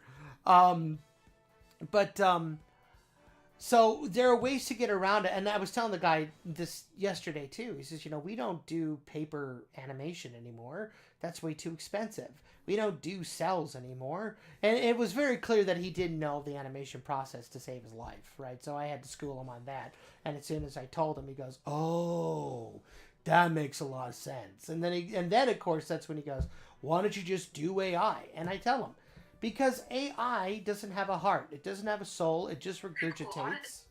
So there are ways to get around it, and I was telling the guy this yesterday too. He says, we don't do paper animation anymore. That's way too expensive. We don't do cells anymore. And it was very clear that he didn't know the animation process to save his life, right? So I had to school him on that. And as soon as I told him, he goes, oh, that makes a lot of sense. And then of course, that's when he goes, why don't you just do AI? And I tell him, because AI doesn't have a heart. It doesn't have a soul. It just regurgitates.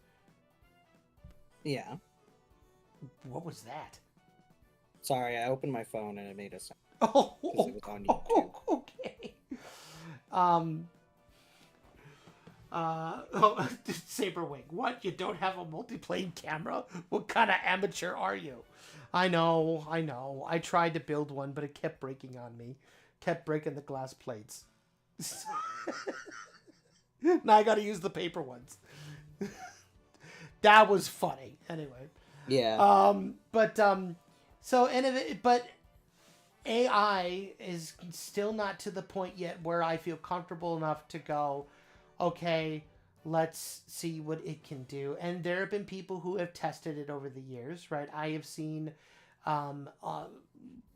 Yeah. What was that? Sorry, I opened my phone and it made a sound. Oh, It was on YouTube. Okay. Saberwing, what? You don't have a multiplane camera? What kind of amateur are you? I know. I tried to build one, but it kept breaking on me. Kept breaking the glass plates. Now I gotta use the paper ones. That was funny. Anyway. Yeah. But AI is still not to the point yet where I feel comfortable enough to go, okay, let's see what it can do. And there have been people who have tested it over the years, right? I have seen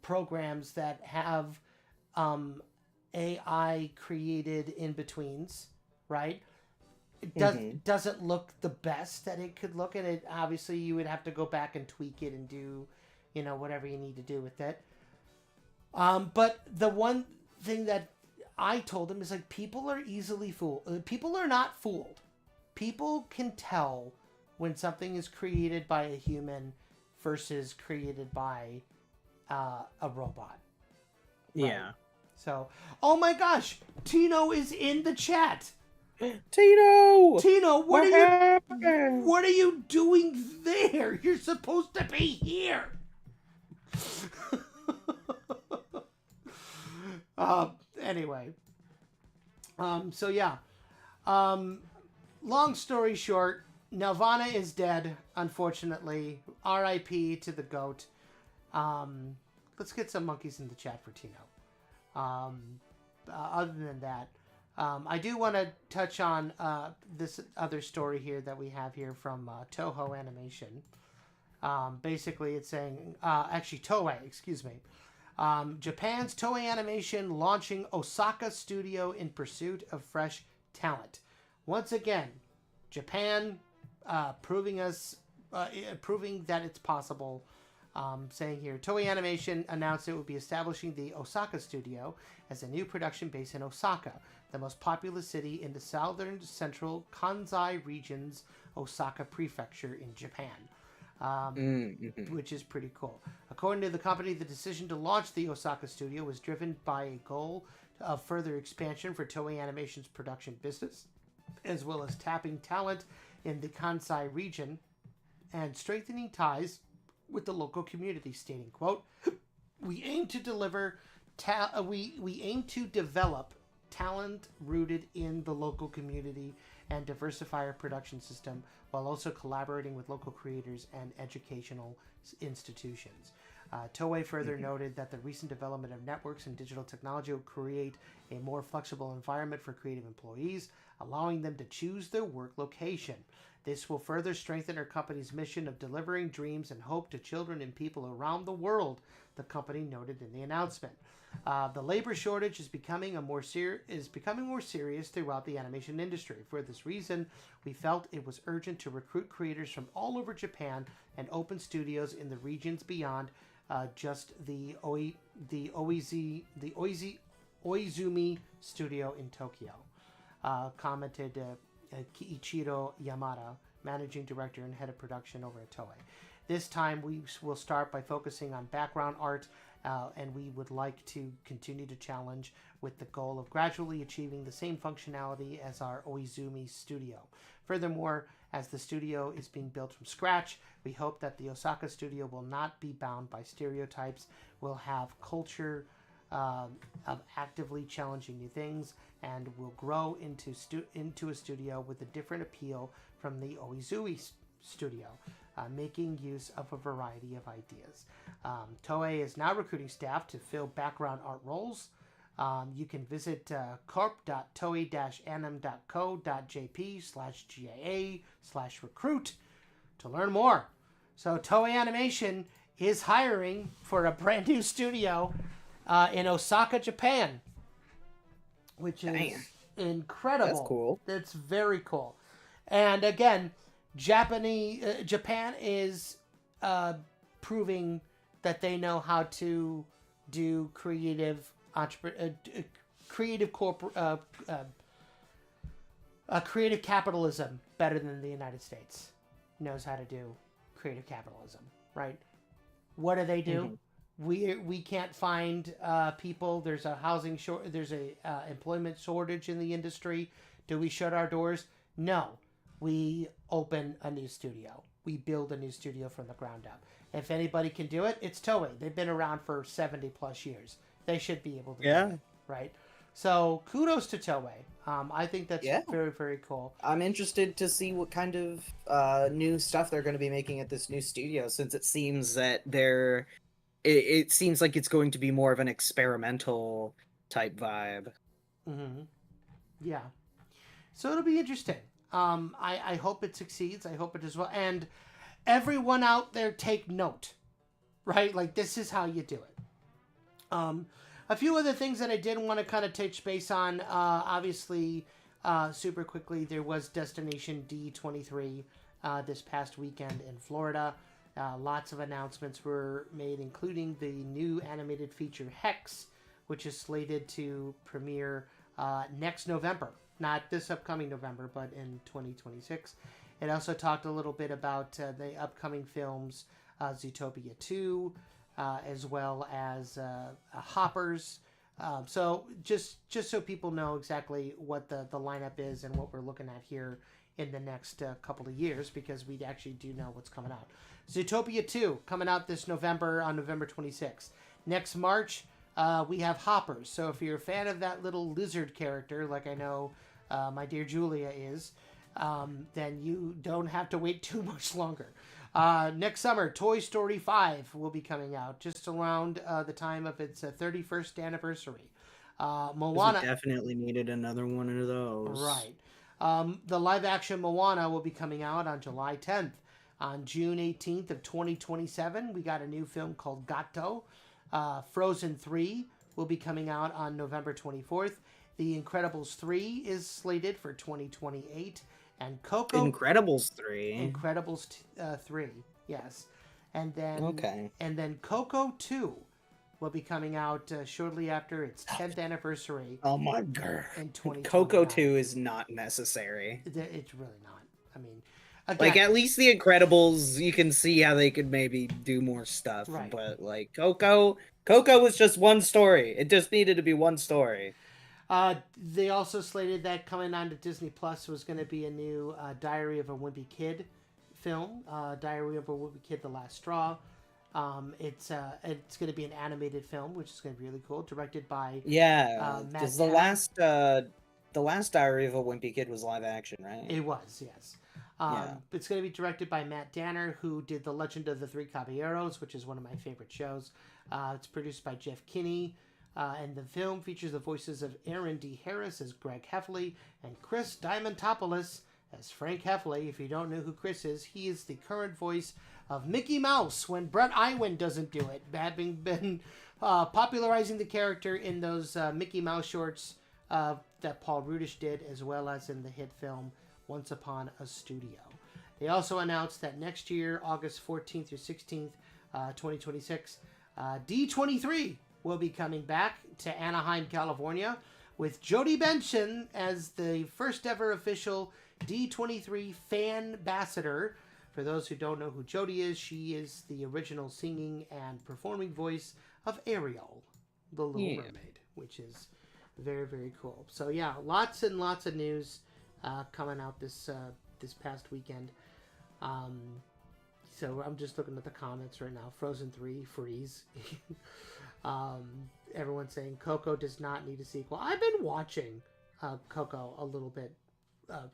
programs that have AI created in betweens, right? It doesn't look the best that it could look, and it obviously you would have to go back and tweak it and do, whatever you need to do with it. But the one thing that I told him is like, people are easily fooled. People are not fooled. People can tell when something is created by a human versus created by a robot. Right? Yeah. So, oh my gosh, Tino is in the chat. Tino, what are you doing there? You're supposed to be here. Anyway. So yeah. Long story short, Nelvana is dead, unfortunately. R.I.P. to the GOAT. Let's get some monkeys in the chat for Tino. Other than that, I do want to touch on this other story here that we have here from Toho Animation. Basically, it's saying, actually Toei, excuse me. Japan's Toei Animation launching Osaka studio in pursuit of fresh talent. Once again, Japan proving that it's possible. Saying here, Toei Animation announced it would be establishing the Osaka studio as a new production base in Osaka, the most populous city in the southern central Kansai region's Osaka prefecture in Japan. Which is pretty cool. According to the company, the decision to launch the Osaka studio was driven by a goal of further expansion for Toei Animation's production business, as well as tapping talent in the Kansai region and strengthening ties with the local community, stating, quote, we aim to develop talent rooted in the local community and diversify our production system while also collaborating with local creators and educational institutions. Toei further noted that the recent development of networks and digital technology will create a more flexible environment for creative employees, allowing them to choose their work location. This will further strengthen our company's mission of delivering dreams and hope to children and people around the world, the company noted in the announcement. The labor shortage is becoming more serious throughout the animation industry. For this reason, we felt it was urgent to recruit creators from all over Japan and open studios in the regions beyond just the Oizumi studio in Tokyo, commented Kiichiro Yamada, managing director and head of production over at Toei. This time we will start by focusing on background art, and we would like to continue to challenge with the goal of gradually achieving the same functionality as our Oizumi studio. Furthermore, as the studio is being built from scratch, we hope that the Osaka studio will not be bound by stereotypes, will have culture of actively challenging new things, and will grow into a studio with a different appeal from the Oizumi studio, making use of a variety of ideas. Toei is now recruiting staff to fill background art roles. You can visit corp.toei-anim.co.jp/GAA/recruit to learn more. So Toei Animation is hiring for a brand new studio in Osaka, Japan, which is incredible. That's cool. That's very cool. And again, Japan is creative capitalism better than the United States knows how to do creative capitalism, right? What do they do? We can't find people. There's a there's a employment shortage in the industry. Do we shut our doors? No. We open a new studio. We build a new studio from the ground up. If anybody can do it, it's Toei. They've been around for 70 plus years. They should be able to do it, right? So kudos to Toei. I think that's very, very cool. I'm interested to see what kind of new stuff they're going to be making at this new studio, since it seems that they're it seems like it's going to be more of an experimental type vibe. Mm-hmm. Yeah. So it'll be interesting. I hope it succeeds. I hope it does well. And everyone out there, take note, right? Like, this is how you do it. A few other things that I did want to kind of touch base on. Obviously, super quickly, there was Destination D23 this past weekend in Florida. Lots of announcements were made, including the new animated feature Hex, which is slated to premiere next November. Not this upcoming November, but in 2026. It also talked a little bit about the upcoming films Zootopia 2, as well as Hoppers. So just so people know exactly what the lineup is and what we're looking at here in the next couple of years, because we actually do know what's coming out. Zootopia 2 coming out this November on November 26th. Next March, we have Hoppers. So if you're a fan of that little lizard character, like I know my dear Julia is, then you don't have to wait too much longer. Next summer, Toy Story 5 will be coming out just around the time of its 31st anniversary. Moana We definitely needed another one of those. Right. The live-action Moana will be coming out on July 10th. On June 18th of 2027, we got a new film called Gato. Frozen 3 will be coming out on November 24th. The Incredibles 3 is slated for 2028. And Coco... Incredibles 3? Incredibles 3, yes. And then... Okay. And then Coco 2 will be coming out shortly after its 10th anniversary. Oh my god. In 2029. Coco 2 is not necessary. It's really not. I mean... Again, like, at least the Incredibles, you can see how they could maybe do more stuff. Right. But, like, Coco was just one story. It just needed to be one story. They also slated that coming on to Disney Plus was going to be a new Diary of a Wimpy Kid film. Diary of a Wimpy Kid: The Last Straw. It's going to be an animated film, which is going to be really cool. Directed by Matt because Tanner. the last Diary of a Wimpy Kid was live action, right? It was, yes. It's going to be directed by Matt Danner, who did The Legend of the Three Caballeros, which is one of my favorite shows. It's produced by Jeff Kinney, and the film features the voices of Aaron D. Harris as Greg Heffley and Chris Diamantopoulos as Frank Heffley. If you don't know who Chris is, he is the current voice of Mickey Mouse when Brett Iwan doesn't do it, having been popularizing the character in those Mickey Mouse shorts that Paul Rudish did, as well as in the hit film Once Upon a Studio. They also announced that next year, August 14th through 16th, 2026, D23 will be coming back to Anaheim, California, with Jodie Benson as the first ever official D23 fan ambassador. For those who don't know who Jodie is, she is the original singing and performing voice of Ariel, the Little Mermaid, which is very, very cool. So yeah, lots and lots of news coming out this past weekend. So I'm just looking at the comments right now. Frozen 3, freeze. Everyone's saying Coco does not need a sequel. I've been watching Coco a little bit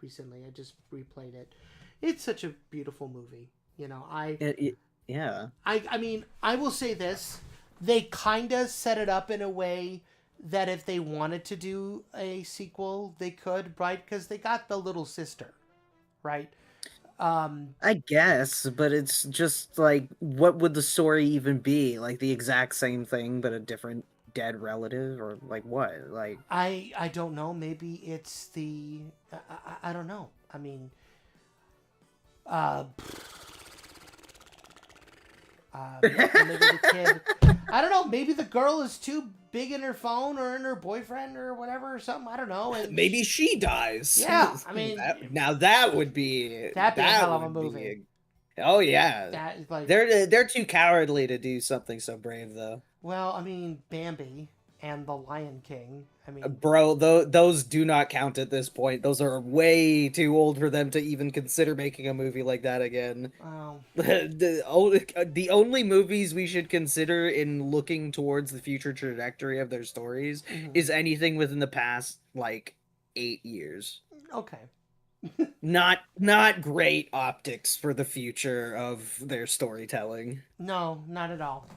recently. I just replayed it. It's such a beautiful movie. You know, yeah. I mean, I will say this. They kind of set it up in a way that if they wanted to do a sequel, they could, right? Because they got the little sister, right? I guess, but it's just like, what would the story even be? Like the exact same thing, but a different dead relative, or like what? Like I don't know. Maybe it's the I don't know. I mean, maybe the kid. I don't know. Maybe the girl is too big in her phone or in her boyfriend or whatever or something. I don't know. And maybe she dies. Yeah, I mean, that would be that'd be a hell of a movie. Oh yeah, that is like they're too cowardly to do something so brave though. Well, I mean, Bambi and The Lion King. I mean, bro, those do not count at this point. Those are way too old for them to even consider making a movie like that again. Oh. The only movies we should consider in looking towards the future trajectory of their stories is anything within the past, like, 8 years. Okay. Not great optics for the future of their storytelling. No, not at all.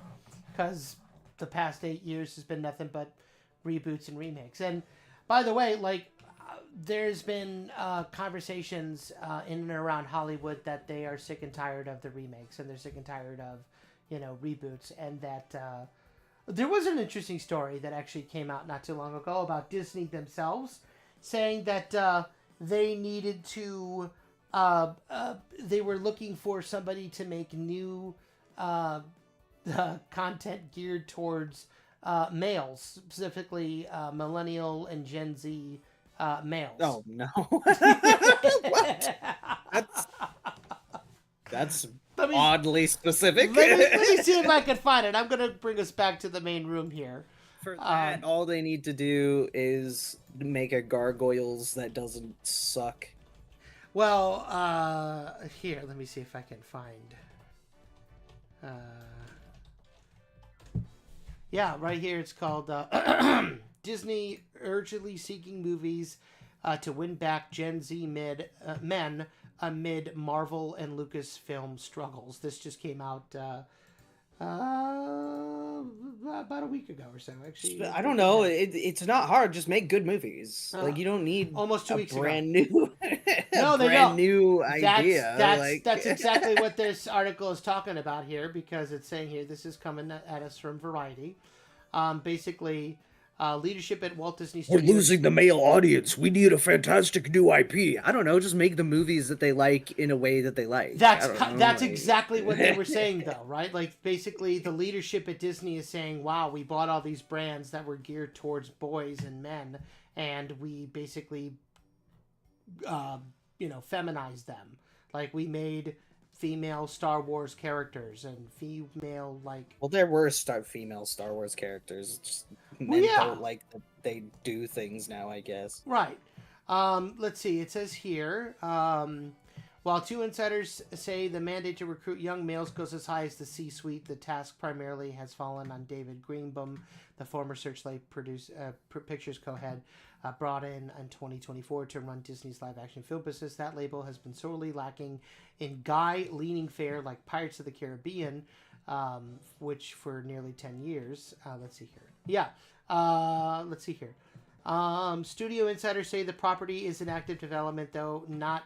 because the past 8 years has been nothing but reboots and remakes. And by the way, like, there's been conversations in and around Hollywood that they are sick and tired of the remakes, and they're sick and tired of, reboots, and that there was an interesting story that actually came out not too long ago about Disney themselves saying that they needed to, they were looking for somebody to make new content geared towards males, specifically millennial and Gen Z males. Oh no! What? That's oddly specific. Let me see if I can find it. I'm gonna bring us back to the main room here. For that, all they need to do is make a gargoyles that doesn't suck. Well, here, let me see if I can find. Yeah, right here it's called Disney urgently seeking movies to win back Gen Z men amid Marvel and Lucasfilm struggles. This just came out about a week ago or so, actually. I don't know. It's not hard. Just make good movies. Like, you don't need almost 2 weeks brand ago. new, No, they brand don't. new idea. That's exactly what this article is talking about here, because it's saying here, this is coming at us from Variety. Basically, leadership at Walt Disney Studios. We're losing the male audience. We need a fantastic new IP. I don't know. Just make the movies that they like in a way that they like. That's exactly what they were saying, though, right? Like, basically, the leadership at Disney is saying, wow, we bought all these brands that were geared towards boys and men, and we basically, feminized them. Like, we made female Star Wars characters and female, like... Well, there were female Star Wars characters. Just men don't like that they do things now, I guess. Right. Let's see. It says here, while two insiders say the mandate to recruit young males goes as high as the C-suite, the task primarily has fallen on David Greenbaum, the former Searchlight Pictures co-head, brought in 2024 to run Disney's live-action film business. That label has been sorely lacking in guy-leaning fare like Pirates of the Caribbean, which for nearly 10 years. Let's see here. Let's see here. Studio insiders say the property is in active development, though not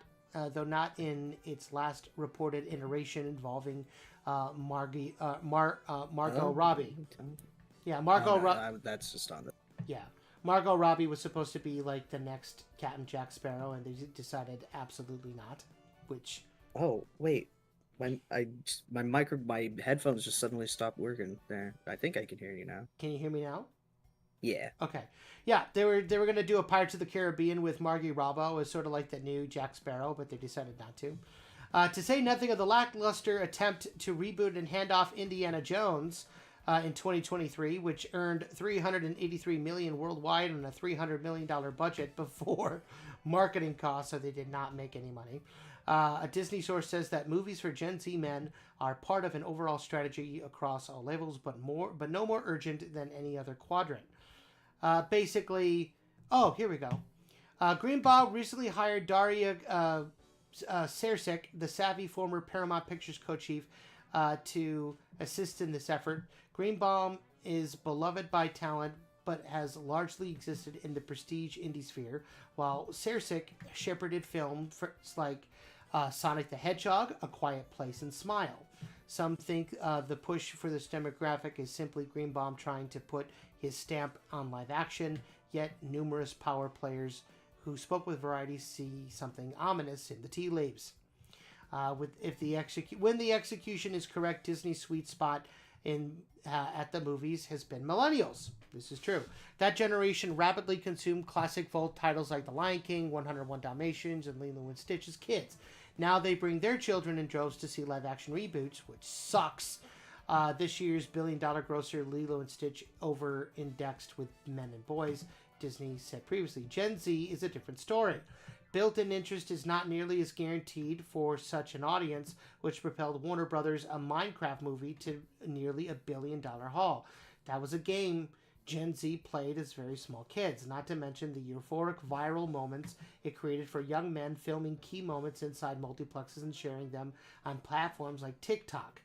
in its last reported iteration involving Margot Robbie. Yeah, Margot Robbie. That's just on the... Yeah. Margot Robbie was supposed to be like the next Captain Jack Sparrow, and they decided absolutely not. Which... Oh, wait. My headphones just suddenly stopped working there. I think I can hear you now. Can you hear me now? Yeah. Okay. Yeah, they were going to do a Pirates of the Caribbean with Margie Robbie as sort of like the new Jack Sparrow, but they decided not to. To say nothing of the lackluster attempt to reboot and hand off Indiana Jones in 2023, which earned $383 million worldwide on a $300 million budget before marketing costs, so they did not make any money. A Disney source says that movies for Gen Z men are part of an overall strategy across all levels, but no more urgent than any other quadrant. Basically, here we go. Greenbaum recently hired Daria Sersik, the savvy former Paramount Pictures co-chief, to assist in this effort. Greenbaum is beloved by talent, but has largely existed in the prestige indie sphere, while Sersik shepherded films like Sonic the Hedgehog, A Quiet Place, and Smile. Some think the push for this demographic is simply Greenbaum trying to put his stamp on live action, yet numerous power players who spoke with Variety see something ominous in the tea leaves. When the execution is correct, Disney's sweet spot at the movies has been millennials. This is true. That generation rapidly consumed classic vault titles like The Lion King, 101 Dalmatians, and Lilo and Stitch as kids. Now they bring their children in droves to see live-action reboots, which sucks. This year's billion-dollar grosser Lilo and Stitch over-indexed with men and boys. Disney said previously, Gen Z is a different story. Built-in interest is not nearly as guaranteed for such an audience, which propelled Warner Brothers' a Minecraft movie to nearly $1 billion haul. That was a game Gen Z played as very small kids, not to mention the euphoric viral moments it created for young men filming key moments inside multiplexes and sharing them on platforms like TikTok.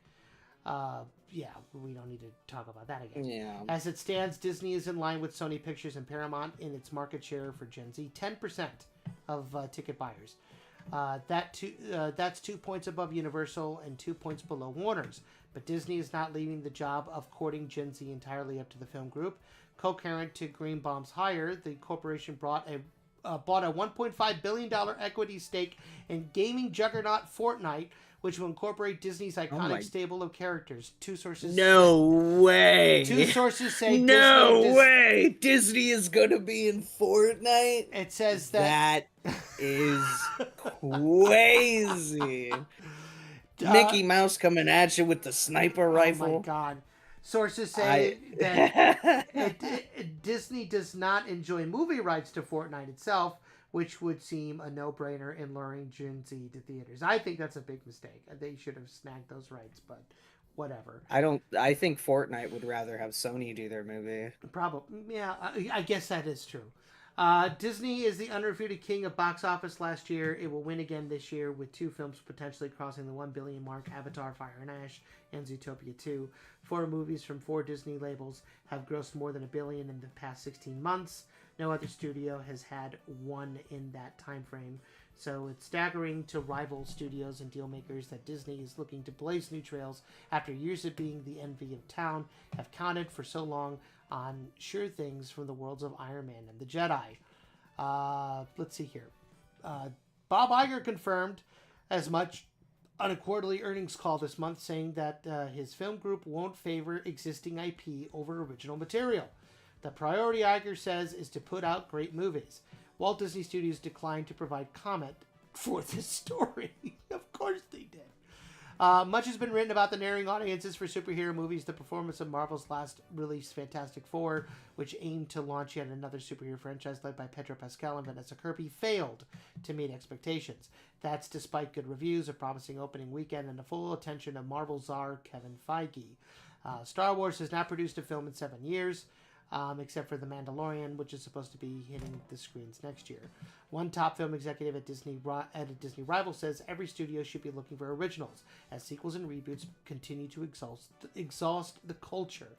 Yeah, we don't need to talk about that again. Yeah. As it stands, Disney is in line with Sony Pictures and Paramount in its market share for Gen Z, 10% of ticket buyers. That's 2 points above Universal and 2 points below Warner's. But Disney is not leaving the job of courting Gen Z entirely up to the film group. Co-current to Greenbaum's hire, the corporation bought a $1.5 billion equity stake in gaming juggernaut Fortnite, which will incorporate Disney's iconic stable of characters. Two sources say Disney is gonna be in Fortnite. It says that is crazy. Mickey Mouse coming at you with the sniper rifle. Oh my god. Sources say that Disney does not enjoy movie rights to Fortnite itself, which would seem a no-brainer in luring Gen Z to theaters. I think that's a big mistake. They should have snagged those rights, but whatever. I think Fortnite would rather have Sony do their movie. Probably, yeah. I guess that is true. Disney is the unrefuted king of box office last year. It will win again this year with 2 films potentially crossing the 1 billion mark: Avatar, Fire and Ash, and Zootopia 2. 4 movies from 4 Disney labels have grossed more than $1 billion in the past 16 months. No other studio has had one in that time frame. So it's staggering to rival studios and deal makers that Disney is looking to blaze new trails after years of being the envy of town, have counted for so long on sure things from the worlds of Iron Man and the Jedi. Let's see here. Bob Iger confirmed as much on a quarterly earnings call this month, saying that his film group won't favor existing IP over original material. The priority, Iger says, is to put out great movies. Walt Disney Studios declined to provide comment for this story. Of course they did. Much has been written about the narrowing audiences for superhero movies. The performance of Marvel's last release, Fantastic Four, which aimed to launch yet another superhero franchise led by Pedro Pascal and Vanessa Kirby, failed to meet expectations. That's despite good reviews, a promising opening weekend, and the full attention of Marvel czar Kevin Feige. Star Wars has not produced a film in 7 years. Except for The Mandalorian, which is supposed to be hitting the screens next year. One top film executive at a Disney rival says every studio should be looking for originals, as sequels and reboots continue to exhaust the culture,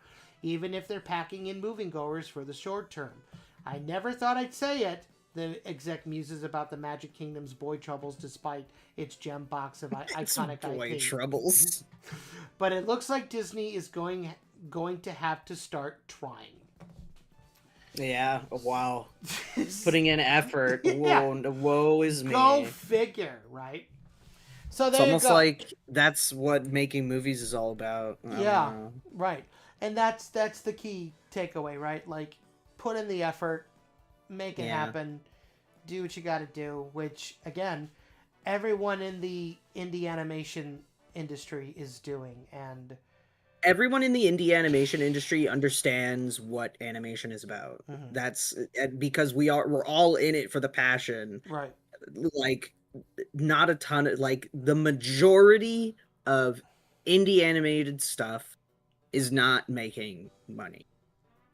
even if they're packing in moviegoers for the short term. I never thought I'd say it, the exec muses about the Magic Kingdom's Boy Troubles, despite its gem box of iconic Boy IP. Troubles. But it looks like Disney is going to have to start trying. Yeah, wow. Putting in effort. Yeah. Woe is me. Go figure, right? So there it's almost you go. like that's what making movies is all about. Yeah, right. And that's the key takeaway, right? Like, put in the effort, make it happen, do what you got to do, which, again, everyone in the indie animation industry is doing, and everyone in the indie animation industry understands what animation is about. Mm-hmm. That's because we're all in it for the passion. Right. Like, not a ton of, like, the majority of indie animated stuff is not making money.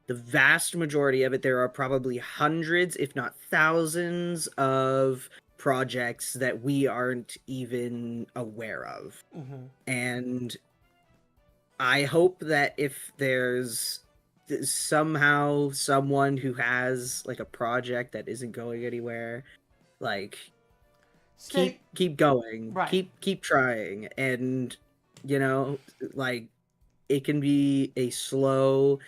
The vast majority of it, there are probably hundreds, if not thousands, of projects that we aren't even aware of. Mm-hmm. And I hope that if there's somehow someone who has like a project that isn't going anywhere, like keep going, right. keep trying, and like it can be a slow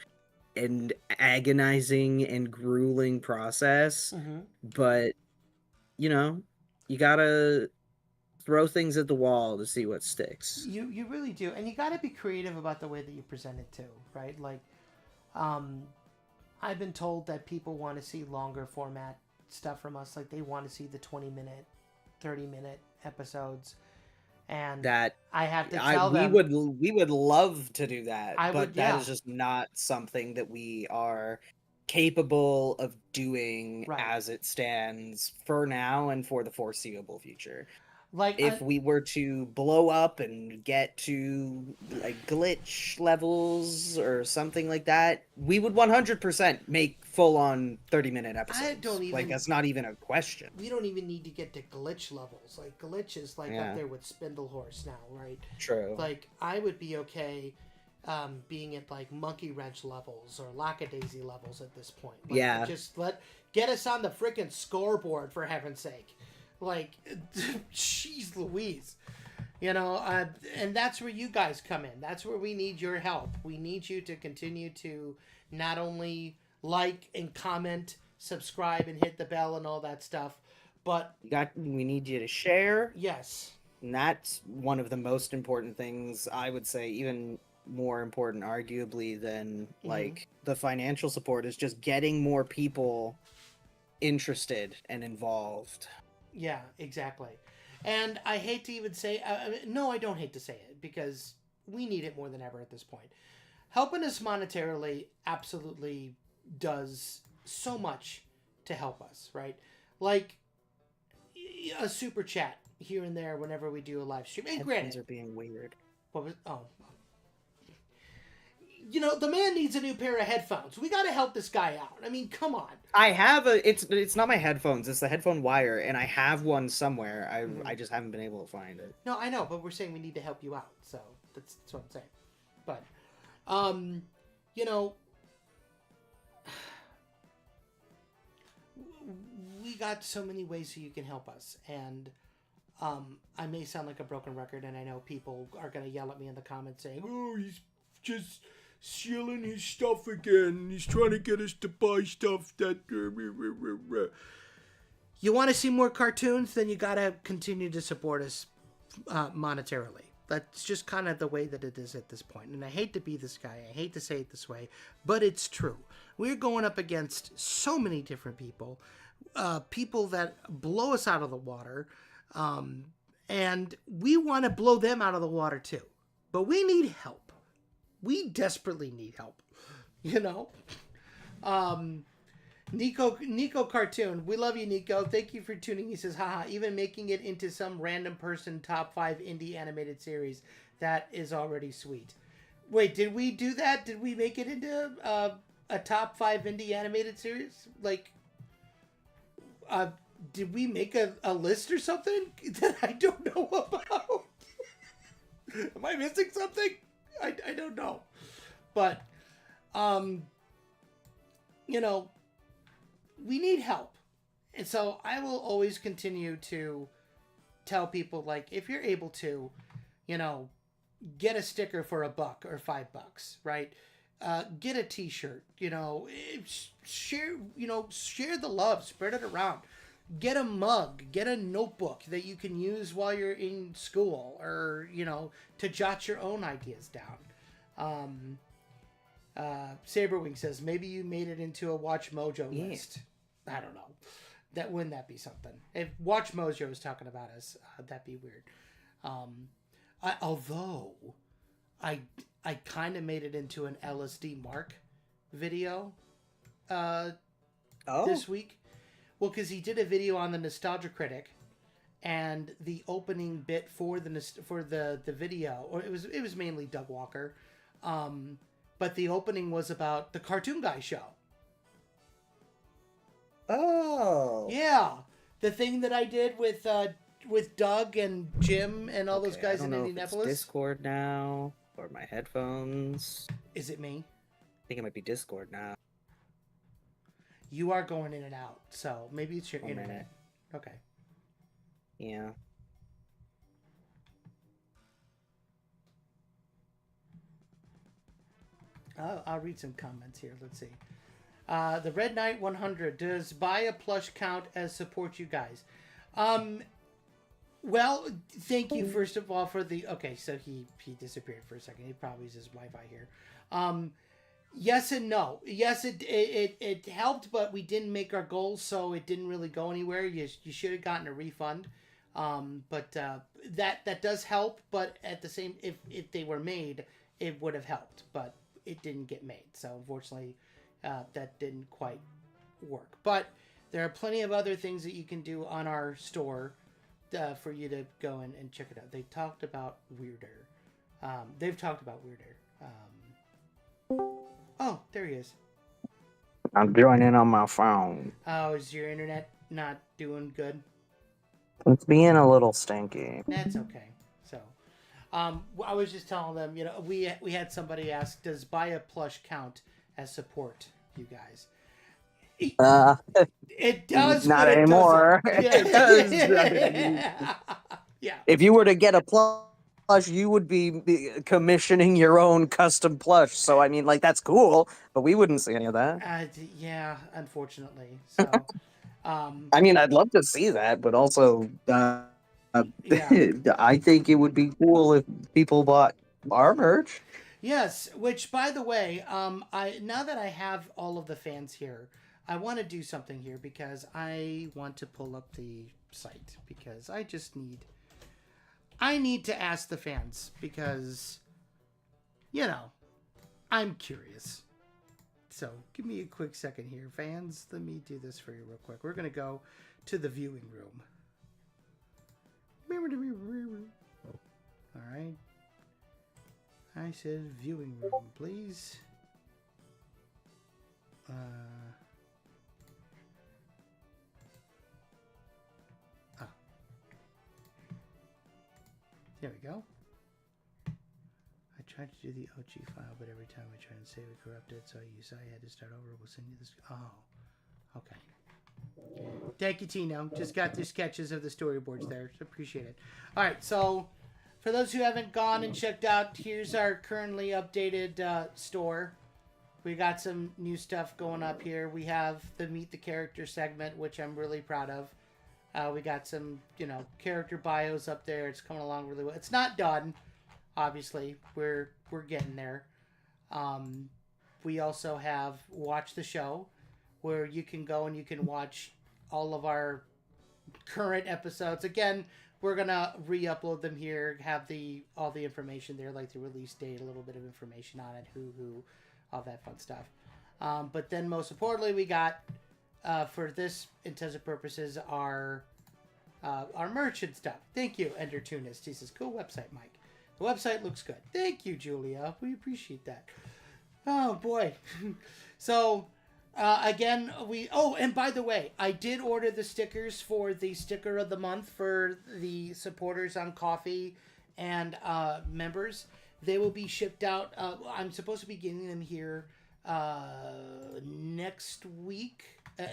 and agonizing and grueling process, but you gotta throw things at the wall to see what sticks. You really do, and you got to be creative about the way that you present it too, right? Like, I've been told that people want to see longer format stuff from us, like they want to see the 20-minute, 30-minute episodes, and that I have to tell them we would love to do that, but that is just not something that we are capable of doing as it stands for now and for the foreseeable future. Like, if we were to blow up and get to like glitch levels or something like that, we would 100% make full-on 30-minute episodes. don't even- Like, that's not even a question. we don't even need to get to glitch levels. Like, glitch is like Yeah. up there with Spindlehorse now, right? True. Like, I would be okay being at like monkey wrench levels or lackadaisy levels at this point. Like, Yeah. just get us on the freaking scoreboard, for heaven's sake. Like, jeez Louise. You know, and that's where you guys come in. That's where we need your help. We need you to continue to not only like and comment, subscribe, and hit the bell and all that stuff, but We need you to share. yes, And that's one of the most important things, I would say, even more important arguably than like the financial support, is just getting more people interested and involved. yeah, exactly. And I hate to even say, no, I don't hate to say it, because we need it more than ever at this point. Helping us monetarily absolutely does so much to help us, right? Like a super chat here and there whenever we do a live stream. And Headphones granted, are being weird. what was, you know, the man needs a new pair of headphones. We got to help this guy out. I mean, come on. I have it's not my headphones, it's the headphone wire, and I have one somewhere. I just haven't been able to find it. No, I know, but we're saying we need to help you out. So that's what I'm saying. But, you know, we got so many ways so you can help us. And I may sound like a broken record, and I know people are going to yell at me in the comments saying, oh, he's just stealing his stuff again. He's trying to get us to buy stuff that... You want to see more cartoons? Then you got to continue to support us monetarily. That's just kind of the way that it is at this point. And I hate to be this guy. I hate to say it this way, but it's true. We're going up against so many different people. People that blow us out of the water. And we want to blow them out of the water too. But we need help. We desperately need help. You know? Nico Cartoon. We love you, Nico. Thank you for tuning. He says, haha, even making it into some random person top 5 indie animated series. That is already sweet. Wait, did we do that? Did we make it into a top 5 indie animated series? Like, did we make a list or something that I don't know about? Am I missing something? I don't know. But, you know, we need help. And so I will always continue to tell people, like, if you're able to, you know, get a sticker for $1 or $5, right? Get a t-shirt, you know, share the love, spread it around. Get a mug, get a notebook that you can use while you're in school, or, you know, to jot your own ideas down. Saberwing says, maybe you made it into a Watch Mojo list. I don't know. Wouldn't that be something? If Watch Mojo was talking about us, that'd be weird. Although I kind of made it into an LSD Mark video this week. Well, because he did a video on the Nostalgia Critic, and the opening bit for the video, or it was mainly Doug Walker, but the opening was about the Cartoon Guy show. Oh. Yeah, the thing that I did with Doug and Jim and all those guys in Indianapolis. If it's Discord now, or my headphones. Is it me? I think it might be Discord now. You are going in and out, so maybe it's your internet. Minute. Okay. Yeah. I'll read some comments here. Let's see. The Red Knight 100. Does buy a plush count as support you guys? Well, thank you first of all for the... Okay, so he disappeared for a second. He probably uses Wi-Fi here. Yes and no. Yes, it helped, but we didn't make our goals, so it didn't really go anywhere. You should have gotten a refund. But that does help, but at the same... If they were made, it would have helped, but it didn't get made. So, unfortunately... that didn't quite work. But there are plenty of other things that you can do on our store for you to go and check it out. They talked about Weirder. They've talked about Weirder. Oh, there he is. I'm joining on my phone. Oh, is your internet not doing good? It's being a little stinky. That's okay. So, I was just telling them, we had somebody ask, does buy a plush count as support, you guys? It does. Not but it anymore. doesn't. Yeah. If you were to get a plush, you would be commissioning your own custom plush. So, I mean, like, that's cool, but we wouldn't see any of that. Yeah, unfortunately. So, I mean, I'd love to see that, but also, Yeah. I think it would be cool if people bought our merch. Yes, which by the way, now that I have all of the fans here, I want to do something here because I want to pull up the site because I need to ask the fans because I'm curious. So, give me a quick second here, fans. Let me do this for you real quick. We're going to go to the viewing room. All right. I said viewing room, please. There we go. I tried to do the OG file, but every time I tried to save it corrupted, so I had to start over. We'll send you this. Oh, okay. Thank you, Tino. Just got the sketches of the storyboards there. Appreciate it. All right, so for those who haven't gone and checked out, here's our currently updated store. We got some new stuff going up here. We have the Meet the Character segment, which I'm really proud of. We got some, character bios up there. It's coming along really well. It's not done, obviously. We're getting there. We also have Watch the Show, where you can go and you can watch all of our current episodes. Again, we're gonna re-upload them here, have all the information there, like the release date, a little bit of information on it, who, all that fun stuff. But then most importantly, we got for this intended purposes our merch and stuff. Thank you, Ender Tunist. He says, "Cool website, Mike. The website looks good." Thank you, Julia. We appreciate that. Oh boy. So again, and by the way, I did order the stickers for the sticker of the month for the supporters on Coffee and members. They will be shipped out. I'm supposed to be getting them here next week,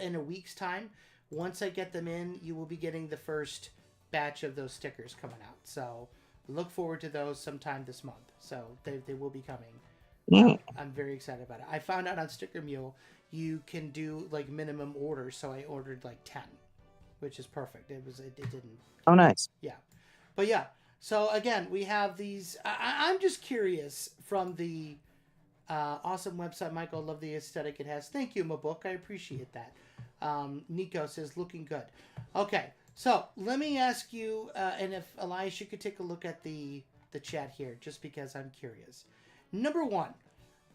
in a week's time. Once I get them in, you will be getting the first batch of those stickers coming out. So look forward to those sometime this month. So they will be coming. I'm very excited about it. I found out on Sticker Mule you can do like minimum orders, so I ordered like 10, which is perfect. It didn't. Oh, nice. Yeah, but yeah. So again, we have these. I'm just curious from the awesome website, Michael. Love the aesthetic it has. Thank you, my book. I appreciate that. Nico says looking good. Okay, so let me ask you, and if Elias, you could take a look at the chat here, just because I'm curious. Number one,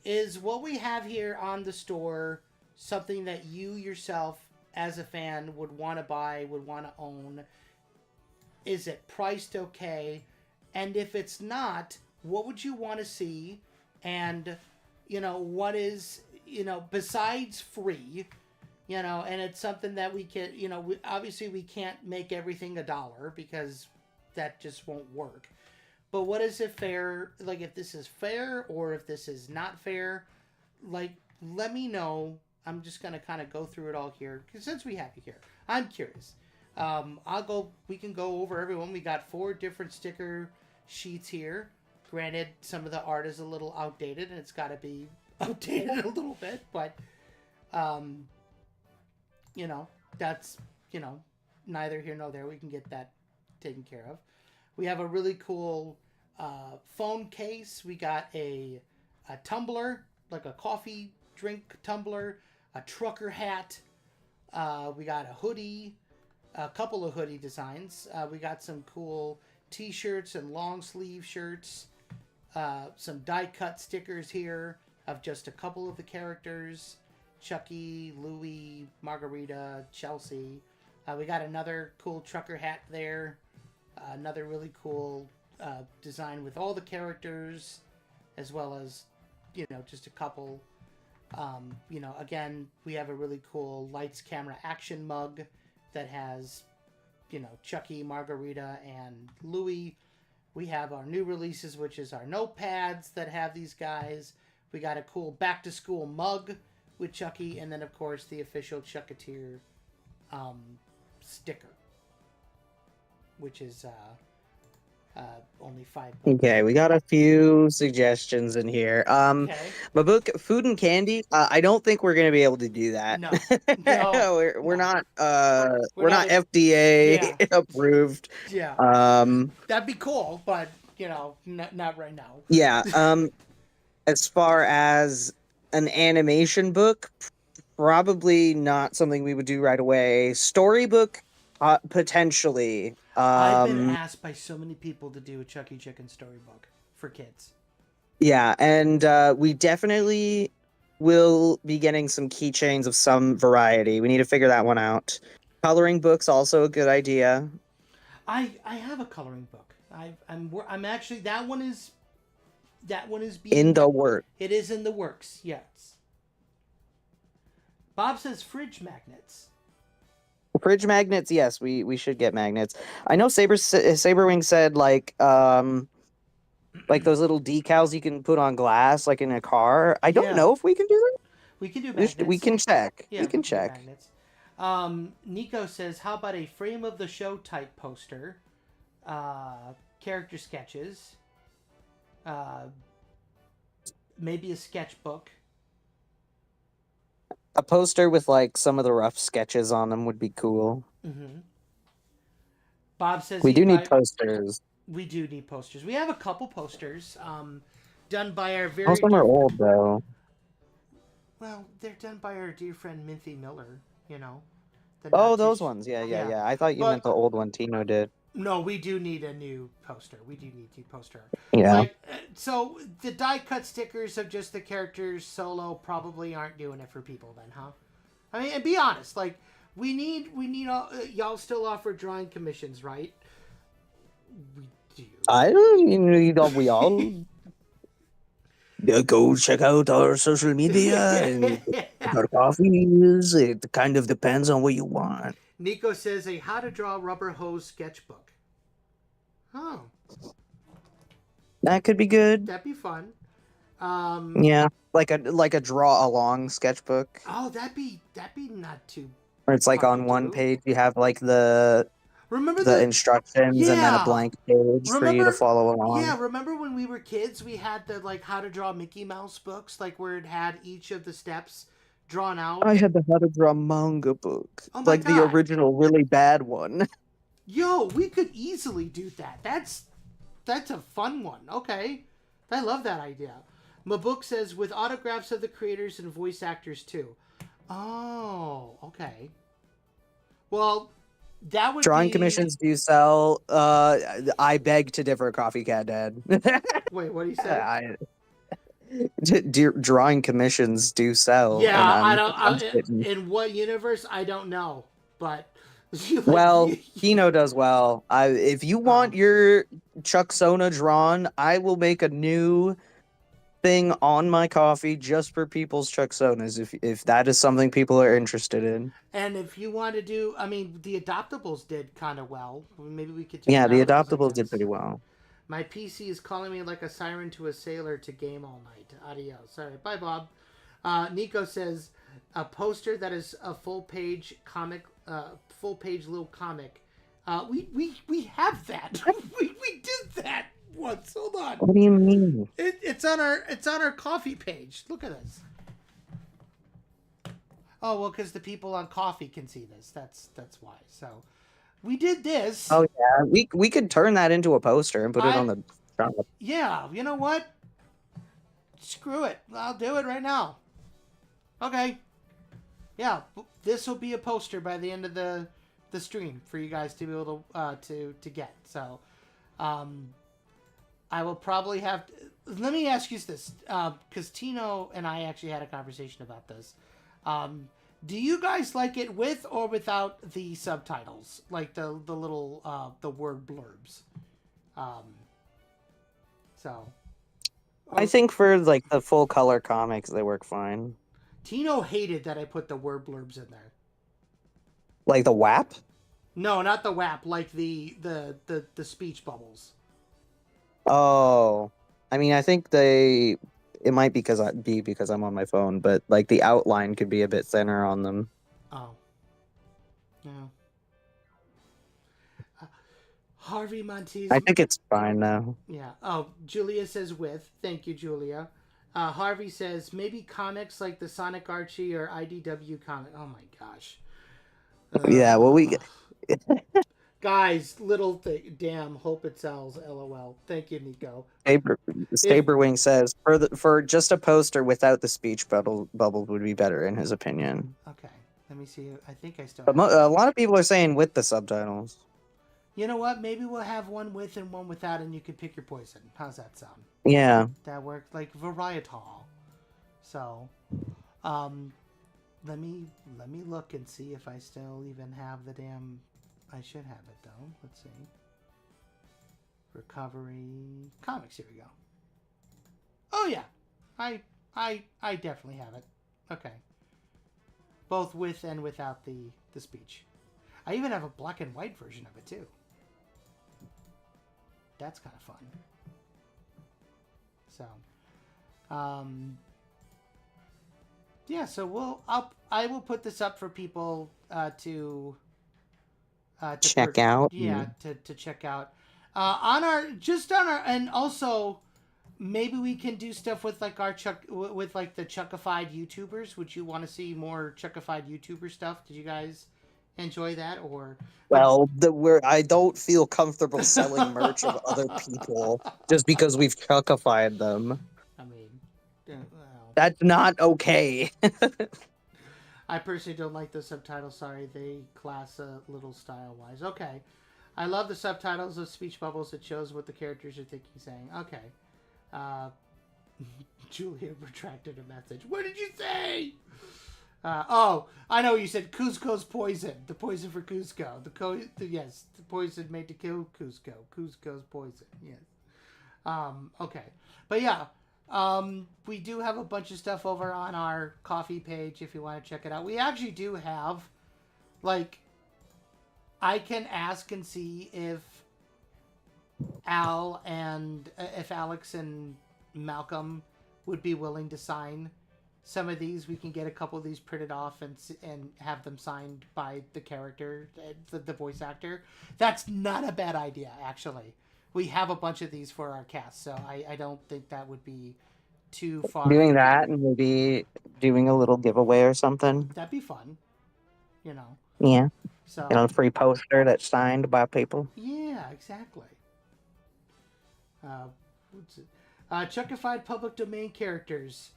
is what we have here on the store something that you yourself as a fan would want to buy, would want to own? Is it priced okay? And if it's not, what would you want to see? And, what is, besides free, and it's something that we can, obviously we can't make everything $1 because that just won't work. But what is it fair, like if this is fair or if this is not fair, like let me know. I'm just going to kind of go through it all here because since we have you here, I'm curious. We can go over everyone. We got 4 different sticker sheets here. Granted, some of the art is a little outdated and it's got to be updated a little bit, but, that's, neither here nor there. We can get that taken care of. We have a really cool phone case. We got a tumbler, like a coffee drink tumbler, a trucker hat. We got a hoodie, a couple of hoodie designs. We got some cool t-shirts and long sleeve shirts. Some die cut stickers here of just a couple of the characters. Chucky, Louie, Margarita, Chelsea. We got another cool trucker hat there. another really cool design with all the characters, as well as, just a couple. Again, we have a really cool lights, camera, action mug that has, Chucky, Margarita, and Louie. We have our new releases, which is our notepads that have these guys. We got a cool back to school mug with Chucky, and then of course the official Chucketeer sticker, which is only $5. Okay, we got a few suggestions in here. Okay. My book, Food and Candy. I don't think we're gonna be able to do that. No. No. we're No. not. We're We're not not even- FDA Yeah. approved. Yeah. That'd be cool, but not right now. Yeah. As far as an animation book, probably not something we would do right away. Storybook, potentially. I've been asked by so many people to do a Chucky Chicken storybook for kids. Yeah, and we definitely will be getting some keychains of some variety. We need to figure that one out. Coloring books also a good idea. I have a coloring book. I'm actually that one is being In the work. It is in the works. Yes. Bob says fridge magnets. Fridge magnets, yes, we should get magnets. I know Saberwing said like those little decals you can put on glass like in a car. I don't Yeah. know if we can do that. We can do magnets. We can check. Yeah, we can do check. magnets. Nico says, how about a frame of the show type poster? Character sketches. Maybe a sketchbook. A poster with like some of the rough sketches on them would be cool. Mm-hmm. Bob says We do need posters. We do need posters. We have a couple posters done by our very... Most of them are old though. Well, they're done by our dear friend Minthy Miller, the Oh, Nazis. those ones. Yeah. I thought you meant the old one Tino did. No, we do need a new poster. We do need a new poster. Yeah. So the die cut stickers of just the characters solo probably aren't doing it for people then, huh? I mean, and be honest, we need all, y'all still offer drawing commissions, right? We do. I don't. We all go check out our social media and our coffees. It kind of depends on what you want. Nico says a how to draw rubber hose sketchbook. Oh, That could be good. that'd be fun. Yeah, like a draw along sketchbook, Oh, that'd be not too. where it's like Fun on to one do. page you have like the Remember instructions and then Yeah. a blank page for you Remember- to follow along. Yeah, remember when we were kids, we had the how to draw Mickey Mouse books, where it had each of the steps drawn out. I had the how to draw manga book, Oh my like the God. original really bad one. Yo, we could easily do that. That's a fun one. Okay, I love that idea. My book says with autographs of the creators and voice actors too. Oh, okay. Well, that would Drawing be... commissions do sell. I beg to differ, Coffee Cat Dad. Wait, what do you say? Drawing commissions do sell. Yeah, and I I'm don't. kidding. In what universe? I don't know, but Well, Kino does well. If you want Oh. your Chuck Sona drawn, I will make a new thing on my coffee just for people's Chuck Sonas. If that is something people are interested in. And if you want to do, I mean, the Adoptables did kind of well. Maybe we could do Yeah, the those, I Adoptables did guess. pretty well. My PC is calling me like a siren to a sailor to game all night. Adios. All right, bye, Bob. Nico says a poster that is a full page comic, full page little comic. We have that. we did that once. Hold on. What do you mean? It's on our coffee page. Look at this. Oh well, because the people on coffee can see this. That's why. So we did this. Oh yeah, we could turn that into a poster and put it on the shop. Yeah, you know what? Screw it. I'll do it right now. Okay. Yeah, this will be a poster by the end of the stream for you guys to be able to get. So, I will probably have to, let me ask you this, because Tino and I actually had a conversation about this. Do you guys like it with or without the subtitles, like the little the word blurbs? Um, so, I think for like the full color comics, they work fine. Tino hated that I put the word blurbs in there. Like the WAP? No, not the WAP, like the speech bubbles. Oh, I mean, I think they. It might be because I'm on my phone, but like the outline could be a bit thinner on them. Oh, yeah. Harvey Montez. I think it's fine now. Yeah. Oh, Julia says with. Thank you, Julia. Harvey says maybe comics like the Sonic Archie or IDW comic. Oh my gosh. Yeah, well, we Guys, little thing. Damn. Hope it sells. LOL. Thank you, Nico. Saberwing says for just a poster without the speech bubble would be better in his opinion. Okay. Let me see. I think I still. But a lot of people are saying with the subtitles. You know what? Maybe we'll have one with and one without, and you can pick your poison. How's that sound? Yeah. That worked like varietal. So, let me look and see if I still even have the damn. I should have it though. Let's see. Recovery comics. Here we go. Oh yeah, I definitely have it. Okay. Both with and without the speech. I even have a black and white version of it too. That's kind of fun. So, yeah. So I will put this up for people to Check out. Yeah, to check out. On our and also maybe we can do stuff with like our with like the Chuckified YouTubers. Would you want to see more Chuckified YouTuber stuff? Did you guys enjoy that or? Well, I don't feel comfortable selling merch of other people just because we've chuckified them. I mean, well, That's not okay. I personally don't like the subtitles. Sorry, they class a little style wise. Okay, I love the subtitles of speech bubbles. It shows what the characters are thinking, saying. Okay, Julia retracted a message. What did you say? Oh, I know you said Cusco's poison. The poison for Cusco. Yes, the poison made to kill Cusco. Cusco's poison. Yes. Okay. But yeah, we do have a bunch of stuff over on our coffee page if you want to check it out. We actually do have, like, I can ask and see if if Alex and Malcolm would be willing to sign some of these. We can get a couple of these printed off and have them signed by the character, the voice actor. That's not a bad idea, actually. We have a bunch of these for our cast, so I don't think that would be too far. Doing that and maybe doing a little giveaway or something. That'd be fun, you know. Yeah. So a free poster that's signed by people. Yeah, exactly. What's it? Chuckified public domain characters.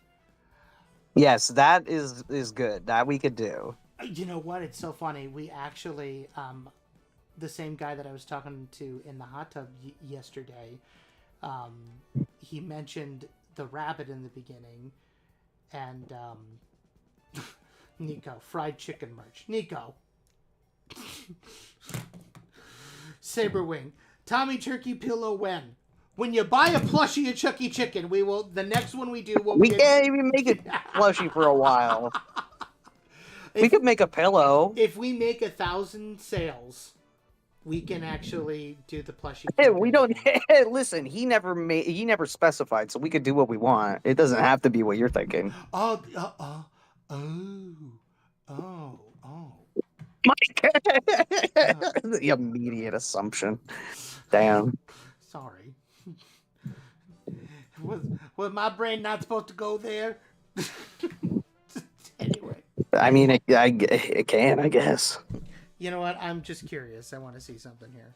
Yes, that is good. That we could do. You know what? It's so funny. We actually, the same guy that I was talking to in the hot tub yesterday, he mentioned the rabbit in the beginning, and Nico, fried chicken merch. Nico. Saberwing. Tommy Turkey Pillow when? When you buy a plushie of Chucky Chicken, we will. The next one we do will we can't even make it plushie for a while. We could make a pillow. If we make 1,000 sales, we can actually do the plushie. Hey, we don't listen. He never specified, so we could do what we want. It doesn't have to be what you're thinking. Oh. Mike, the immediate assumption. Damn. Sorry. Was my brain not supposed to go there? Anyway. I mean, it can, I guess. You know what? I'm just curious. I want to see something here.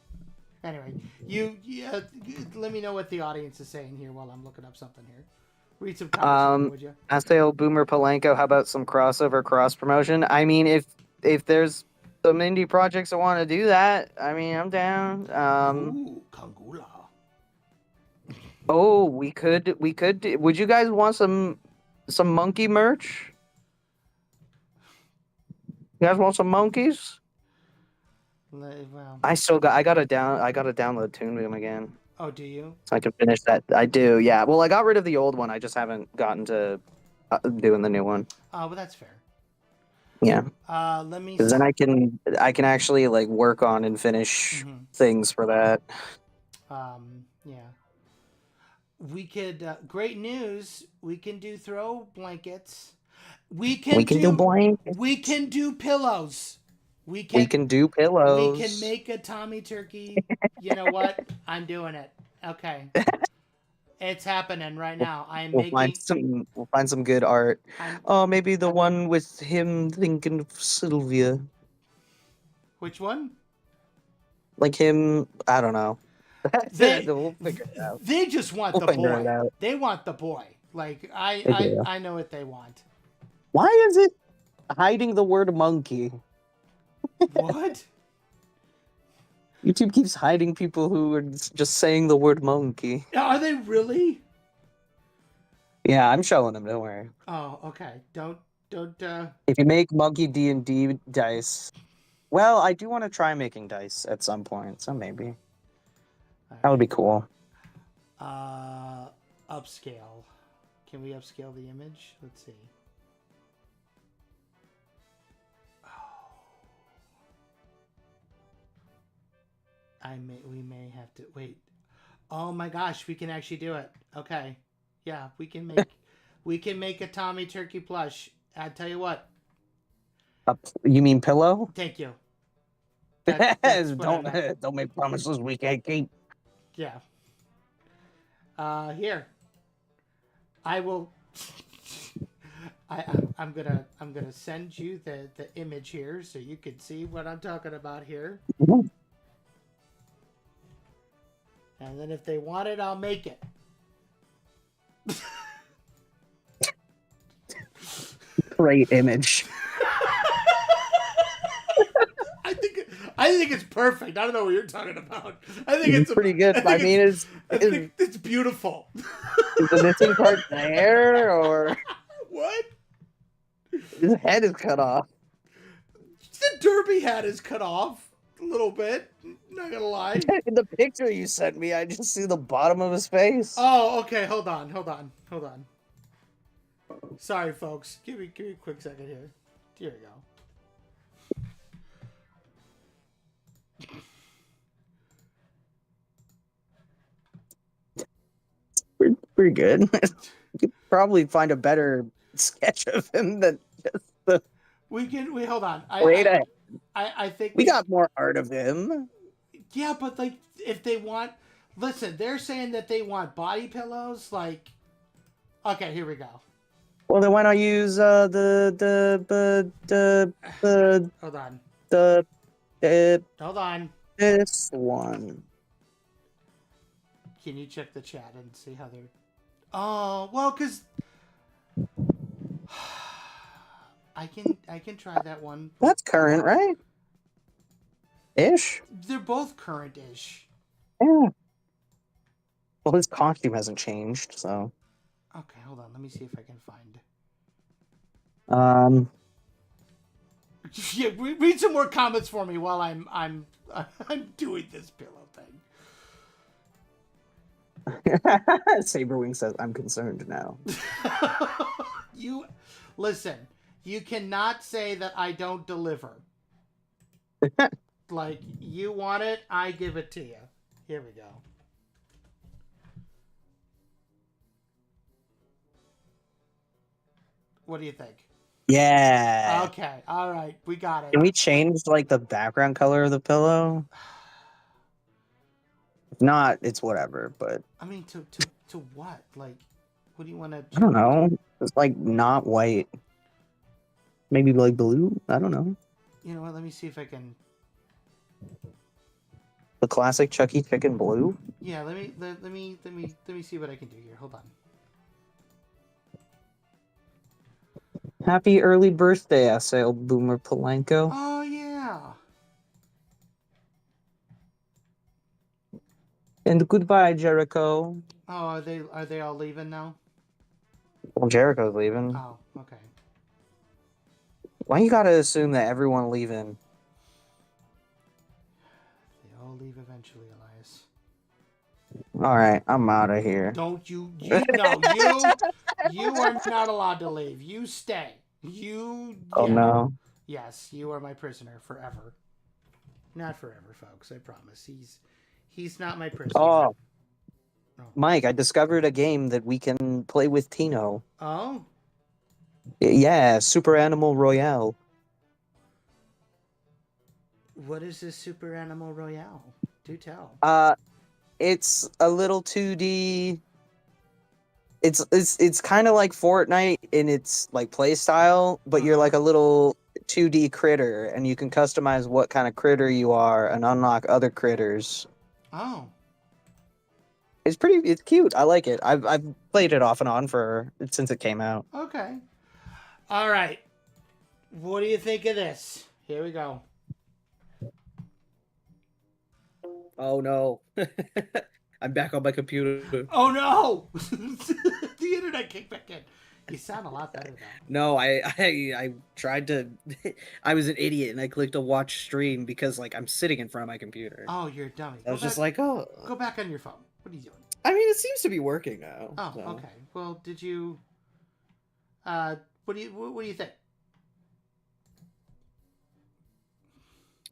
Anyway, you let me know what the audience is saying here while I'm looking up something here. Read some comments, would you? Aseo Boomer Palenko, how about some crossover cross promotion? I mean, if there's some indie projects that want to do that, I mean, I'm down. Ooh, Kangula. Oh, we could. Would you guys want some monkey merch? You guys want some monkeys? Well, I gotta download Toon Boom again. oh, do you? So I can finish that. I do, yeah. Well, I got rid of the old one. I just haven't gotten to doing the new one. Oh, but that's fair. Yeah, Let me. because then I can actually like work on and finish Mhm. things for that. Yeah. We could. Great news. We can do throw blankets. We can We can do do. blankets. We can do pillows. We We can. can do We can pillows. make a Tommy Turkey. You know what? I'm doing it. Okay. It's happening right now. I'm making. We'll find some good art. I'm. Oh, maybe the one with him thinking of Sylvia. Which one? Like him, I don't know. They. We'll figure it out. They just want We'll the figure it boy. out. They want the boy. Like They do. I know what they want. Why is it hiding the word monkey? What? YouTube keeps hiding people who are just saying the word monkey. Are they really? Yeah, I'm showing them. Don't worry. Oh, okay. Don't. If you make monkey D&D dice, well, I do want to try making dice at some point, so maybe that would be cool. Upscale. Can we upscale the image? Let's see. We may have to wait. Oh my gosh, we can actually do it. Okay. Yeah, we can make a Tommy Turkey plush. I tell you what. You mean pillow? Thank you. That's what I meant. Don't make promises we can't keep. Yeah. Here. I will. I'm gonna send you the image here so you can see what I'm talking about here. And then if they want it, I'll make it. Great image. I think it's perfect. I don't know what you're talking about. I think it's pretty good. I mean, it's beautiful. Is the missing part there, or What? his head is cut off? The derby hat is cut off a little bit. Not gonna lie. In the picture you sent me, I just see the bottom of his face. Oh, okay. Hold on. Sorry, folks. Give me a quick second here. Here we go. Pretty good. You could probably find a better sketch of him than just the. We hold on. I think we got more art of him. Yeah, but like if they want, listen, they're saying that they want body pillows. Like, okay, here we go. Well, then why not use Hold on. Hold on. This one. Can you check the chat and see how they're? Oh well, cause I can try that one. That's current, right? Ish. They're both current-ish. Yeah. Well, his costume hasn't changed, so. Okay, hold on. Let me see if I can find. Yeah, read some more comments for me while I'm doing this pillow thing. Saberwing says, "I'm concerned now." You listen. You cannot say that I don't deliver. Like you want it, I give it to you. Here we go. What do you think? Yeah. Okay. All right. We got it. Can we change like the background color of the pillow? If not, it's whatever. But I mean, to what? Like, what do you want to? I don't know. It's like not white. Maybe like blue. I don't know. You know what? Let me see if I can. The classic Chucky chicken blue. Yeah. Let me see what I can do here. Hold on. Happy early birthday, SL Boomer Polanco. Oh yeah. And goodbye, Jericho. Oh, are they all leaving now? Well, Jericho's leaving. Oh, okay. Why you gotta assume that everyone leaving? They all leave eventually, Elias. All right, I'm out of here. Don't you? You are not allowed to leave. You stay. Oh no. Yes, you are my prisoner forever. Not forever, folks. I promise. He's not my prisoner. Oh, Oh. Mike, I discovered a game that we can play with Tino. Oh? Yeah, Super Animal Royale. What is this Super Animal Royale? Do tell. It's a little 2D. It's kind of like Fortnite in its like play style, but you're like a little 2D critter, and you can customize what kind of critter you are and unlock other critters. Oh. It's cute. I like it. I've played it off and on since it came out. Okay. All right. What do you think of this? Here we go. Oh no. I'm back on my computer. Oh no! The internet kicked back in. You sound a lot better now. No, I tried to. I was an idiot and I clicked a watch stream because like I'm sitting in front of my computer. Oh, you're a dummy. I was just like, oh. Go back on your phone. What are you doing? I mean, it seems to be working now. Oh, so. okay. Well, did you? What do you think?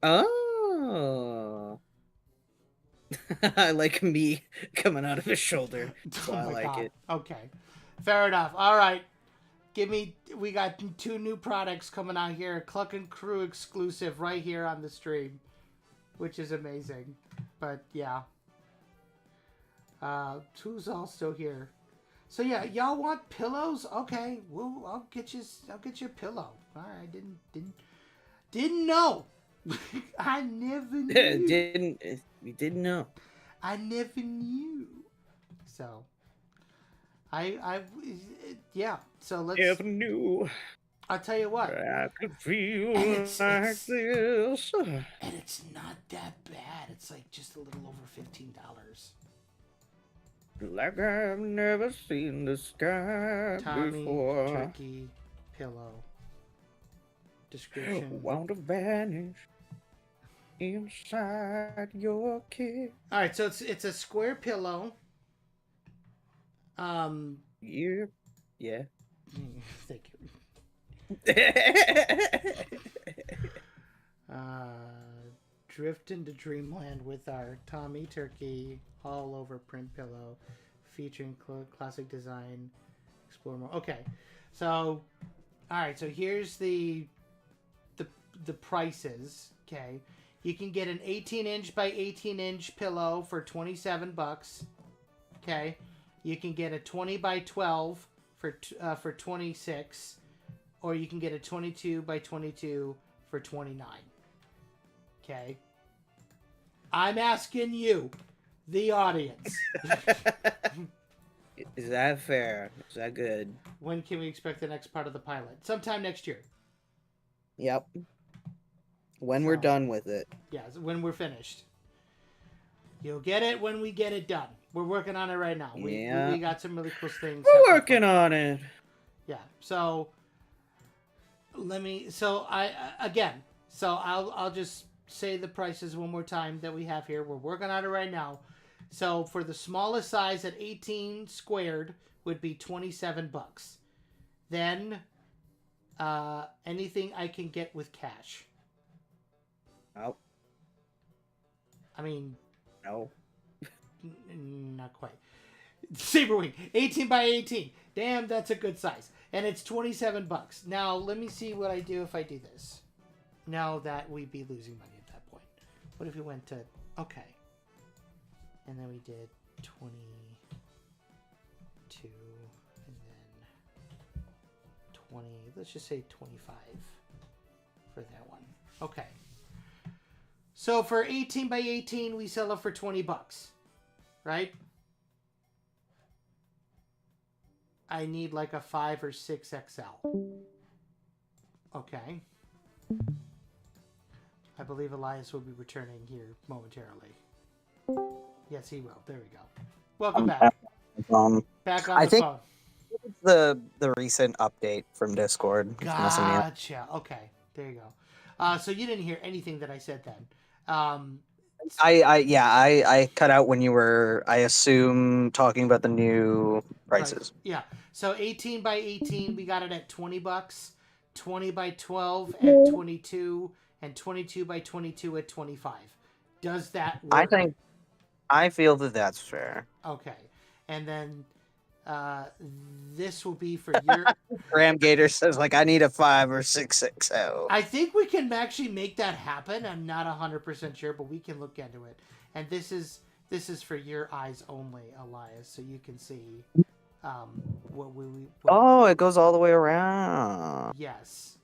Oh. I like me coming out of his shoulder. So I like it. Okay. Fair enough. All right. We got 2 new products coming out here. Cluckin Crew exclusive right here on the stream, which is amazing. But yeah. Who's all still here? So yeah, y'all want pillows? Okay. Well, I'll get you a pillow. All right. Didn't know. I never knew. We didn't know. I never knew. So, yeah. So let's. Never knew. I'll tell you what. I could feel it's, like it's, this. And it's not that bad. It's like just a little over $15. Like I've never seen the sky Tommy, before. Chucky, pillow. Description. Want to vanish inside your kiss. All right, so it's a square pillow. Yeah. Yeah. Thank you. Drift into dreamland with our Tommy Turkey all over print pillow, featuring classic design. Explore more. Okay, so all right, so here's the prices. Okay, you can get an 18-inch by 18-inch pillow for $27. Okay, you can get a 20 by 12 for 26, or you can get a 22 by 22 for 29. Okay, I'm asking you, the audience. Is that fair? Is that good? When can we expect the next part of the pilot? Sometime next year. Yep. When we're done with it. Yeah, when we're finished. You'll get it when we get it done. We're working on it right now. We got some really cool things. We're working on it. Yeah. So I'll just say the prices one more time that we have here. We're working on it right now. So for the smallest size at 18 squared would be $27. Then anything I can get with cash. Oh. I mean, no. Not quite. Saberwing, 18 by 18. Damn, that's a good size. And it's $27. Now, let me see what I do if I do this. Now that we'd be losing money at that point. What if we went to... Okay. And then we did 22. And then 20. Let's just say 25 for that one. Okay. So for 18 by 18, we sell it for $20. Right? I need like a 5 or 6 XL. Okay. I believe Elias will be returning here momentarily. Yes, he will. There we go. Welcome back. Back on the phone. the recent update from Discord. It's messing me up. Gotcha. Okay, there you go. So you didn't hear anything that I said then. I cut out when you were, I assume, talking about the new prices. Yeah. So 18 by 18, we got it at $20. 20 by 12 at 22, and 22 by 22 at 25. Does that work? I feel that that's fair. Okay. And then this will be for your. Graham Gator says, like, I need a 5 or 6XL. I think we can actually make that happen. I'm not 100% sure, but we can look into it. And this is for your eyes only, Elias, so you can see what we. Oh, it goes all the way around. Yes.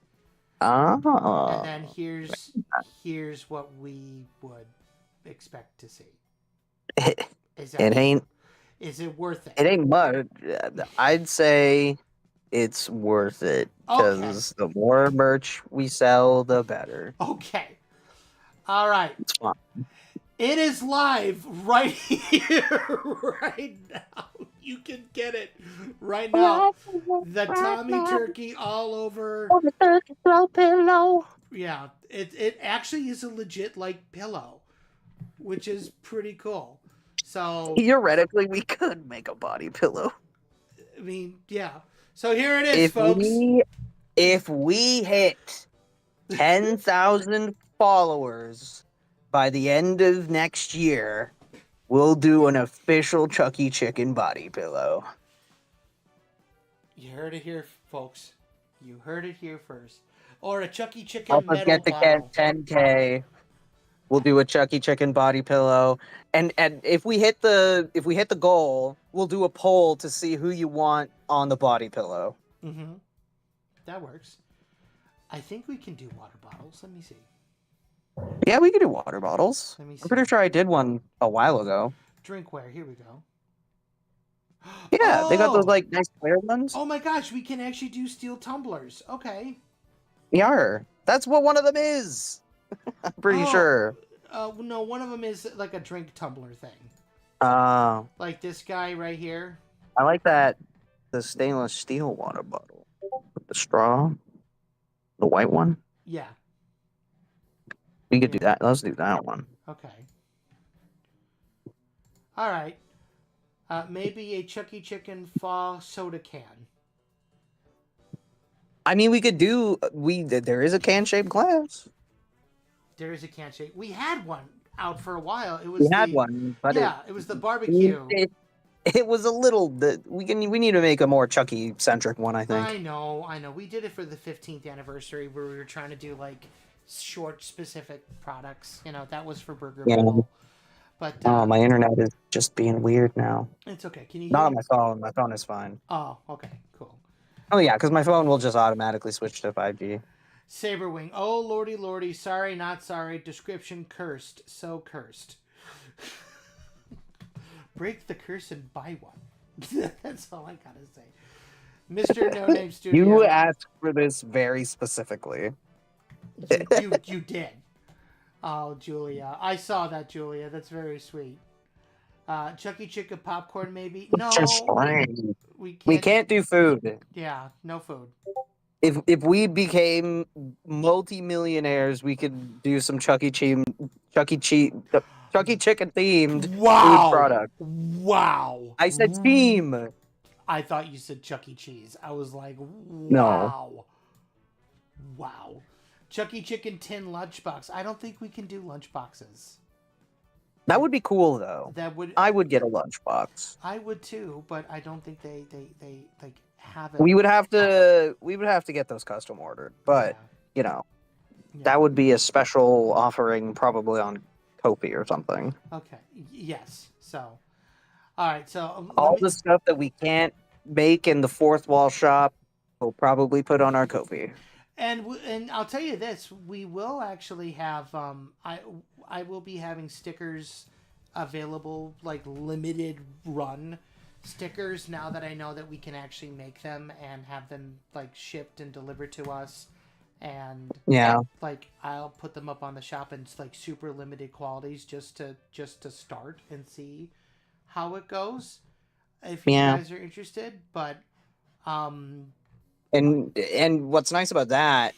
Oh. And then here's what we would expect to see. Is it worth it? It ain't much. I'd say it's worth it because the more merch we sell, the better. Okay. All right. It's fun. It is live right here, right now. You can get it right now. The Tommy Turkey all over. Pillow. Yeah, it actually is a legit like pillow, which is pretty cool. So theoretically, we could make a body pillow. I mean, yeah. So here it is, folks. If we hit 10,000 followers by the end of next year, we'll do an official Chucky Chicken body pillow. You heard it here, folks. You heard it here first. Or a Chucky Chicken Help us metal get to bottle. 10K. We'll do a Chucky Chicken body pillow, and if we hit the goal, we'll do a poll to see who you want on the body pillow. Mm-hmm. That works. I think we can do water bottles. Let me see. Yeah, we can do water bottles. Let me see. I'm pretty sure I did one a while ago. Drinkware. Here we go. Yeah, they got those like nice clear ones. Oh my gosh, we can actually do steel tumblers. Okay. Yar, that's what one of them is. I'm pretty sure. No, one of them is like a drink tumbler thing. Like this guy right here. I like that. The stainless steel water bottle with the straw, the white one. Yeah. We could do that. Let's do that one. Okay. All right. Maybe a Chucky Chicken fall soda can. I mean, we could do. There is a can-shaped glass. There is a can shape. We had one out for a while. It was we had one, but it was the barbecue. It was a little. We need to make a more Chucky centric one. I think. I know. We did it for the 15th anniversary where we were trying to do like short specific products. That was for Burger Bowl. But my internet is just being weird now. It's okay. Can you? Not on my phone. My phone is fine. Oh, okay, cool. Oh yeah, because my phone will just automatically switch to 5G. Saberwing. Oh, lordy. Sorry, not sorry. Description cursed. So cursed. Break the curse and buy one. That's all I gotta say. Mr. No Name Studio. You asked for this very specifically. You did. Oh, Julia. I saw that, Julia. That's very sweet. Chucky Chicken popcorn, maybe? No. We can't do food. Yeah, no food. If we became multi-millionaires, we could do some Chucky Chicken themed food product. Wow. I said team. I thought you said Chuck E. Cheese. I was like, wow. No. Wow. Chuck E. Chicken tin lunchbox. I don't think we can do lunchboxes. That would be cool though. I would get a lunchbox. I would too, but I don't think they like have it. We would have to get those custom ordered, but that would be a special offering probably on Kofi or something. Okay. Yes. So, all right. So all the stuff that we can't make in the fourth wall shop, we'll probably put on our Kofi. And I'll tell you this: we will actually have I will be having stickers available, like limited run stickers. Now that I know that we can actually make them and have them like shipped and delivered to us. And like I'll put them up on the shop in like super limited qualities just to start and see how it goes if you guys are interested. But Um, And what's nice about that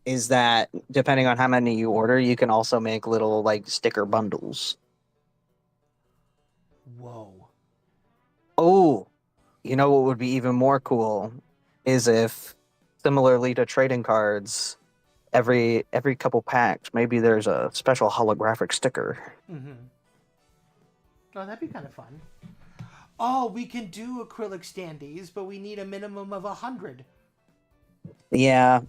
is that depending on how many you order, you can also make little like sticker bundles. whoa. Oh, you know what would be even more cool is if, similarly to trading cards, every couple packs, maybe there's a special holographic sticker. Mm-hmm. Oh, that'd be kind of fun. Oh, we can do acrylic standees, but we need a minimum of 100. Yeah.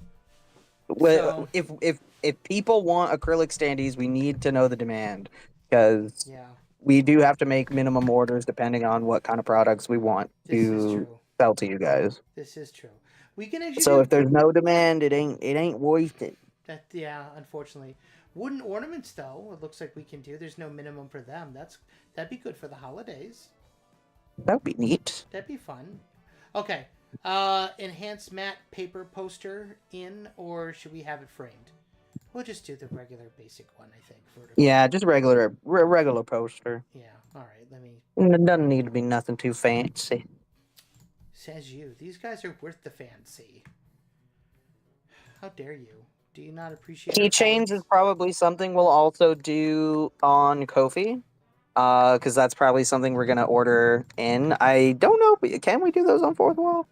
So, If people want acrylic standees, we need to know the demand because yeah, we do have to make minimum orders depending on what kind of products we want this is to true. sell to you guys. This is true. We can actually So do if there's no demand, it ain't worth it. that. Yeah, unfortunately, wooden ornaments though. It looks like we can do. There's no minimum for them. That'd be good for the holidays. That'd be neat. That'd be fun. Okay. Enhanced matte paper poster in, or should we have it framed? We'll just do the regular basic one, I think. Vertical. Yeah, just regular poster. Yeah. All right. Let me. It doesn't need to be nothing too fancy. Says you. These guys are worth the fancy. How dare you? Do you not appreciate our Keychains is colleagues? probably something we'll also do on Kofi. Because that's probably something we're gonna order in. I don't know, but can we do those on Fourth Wall?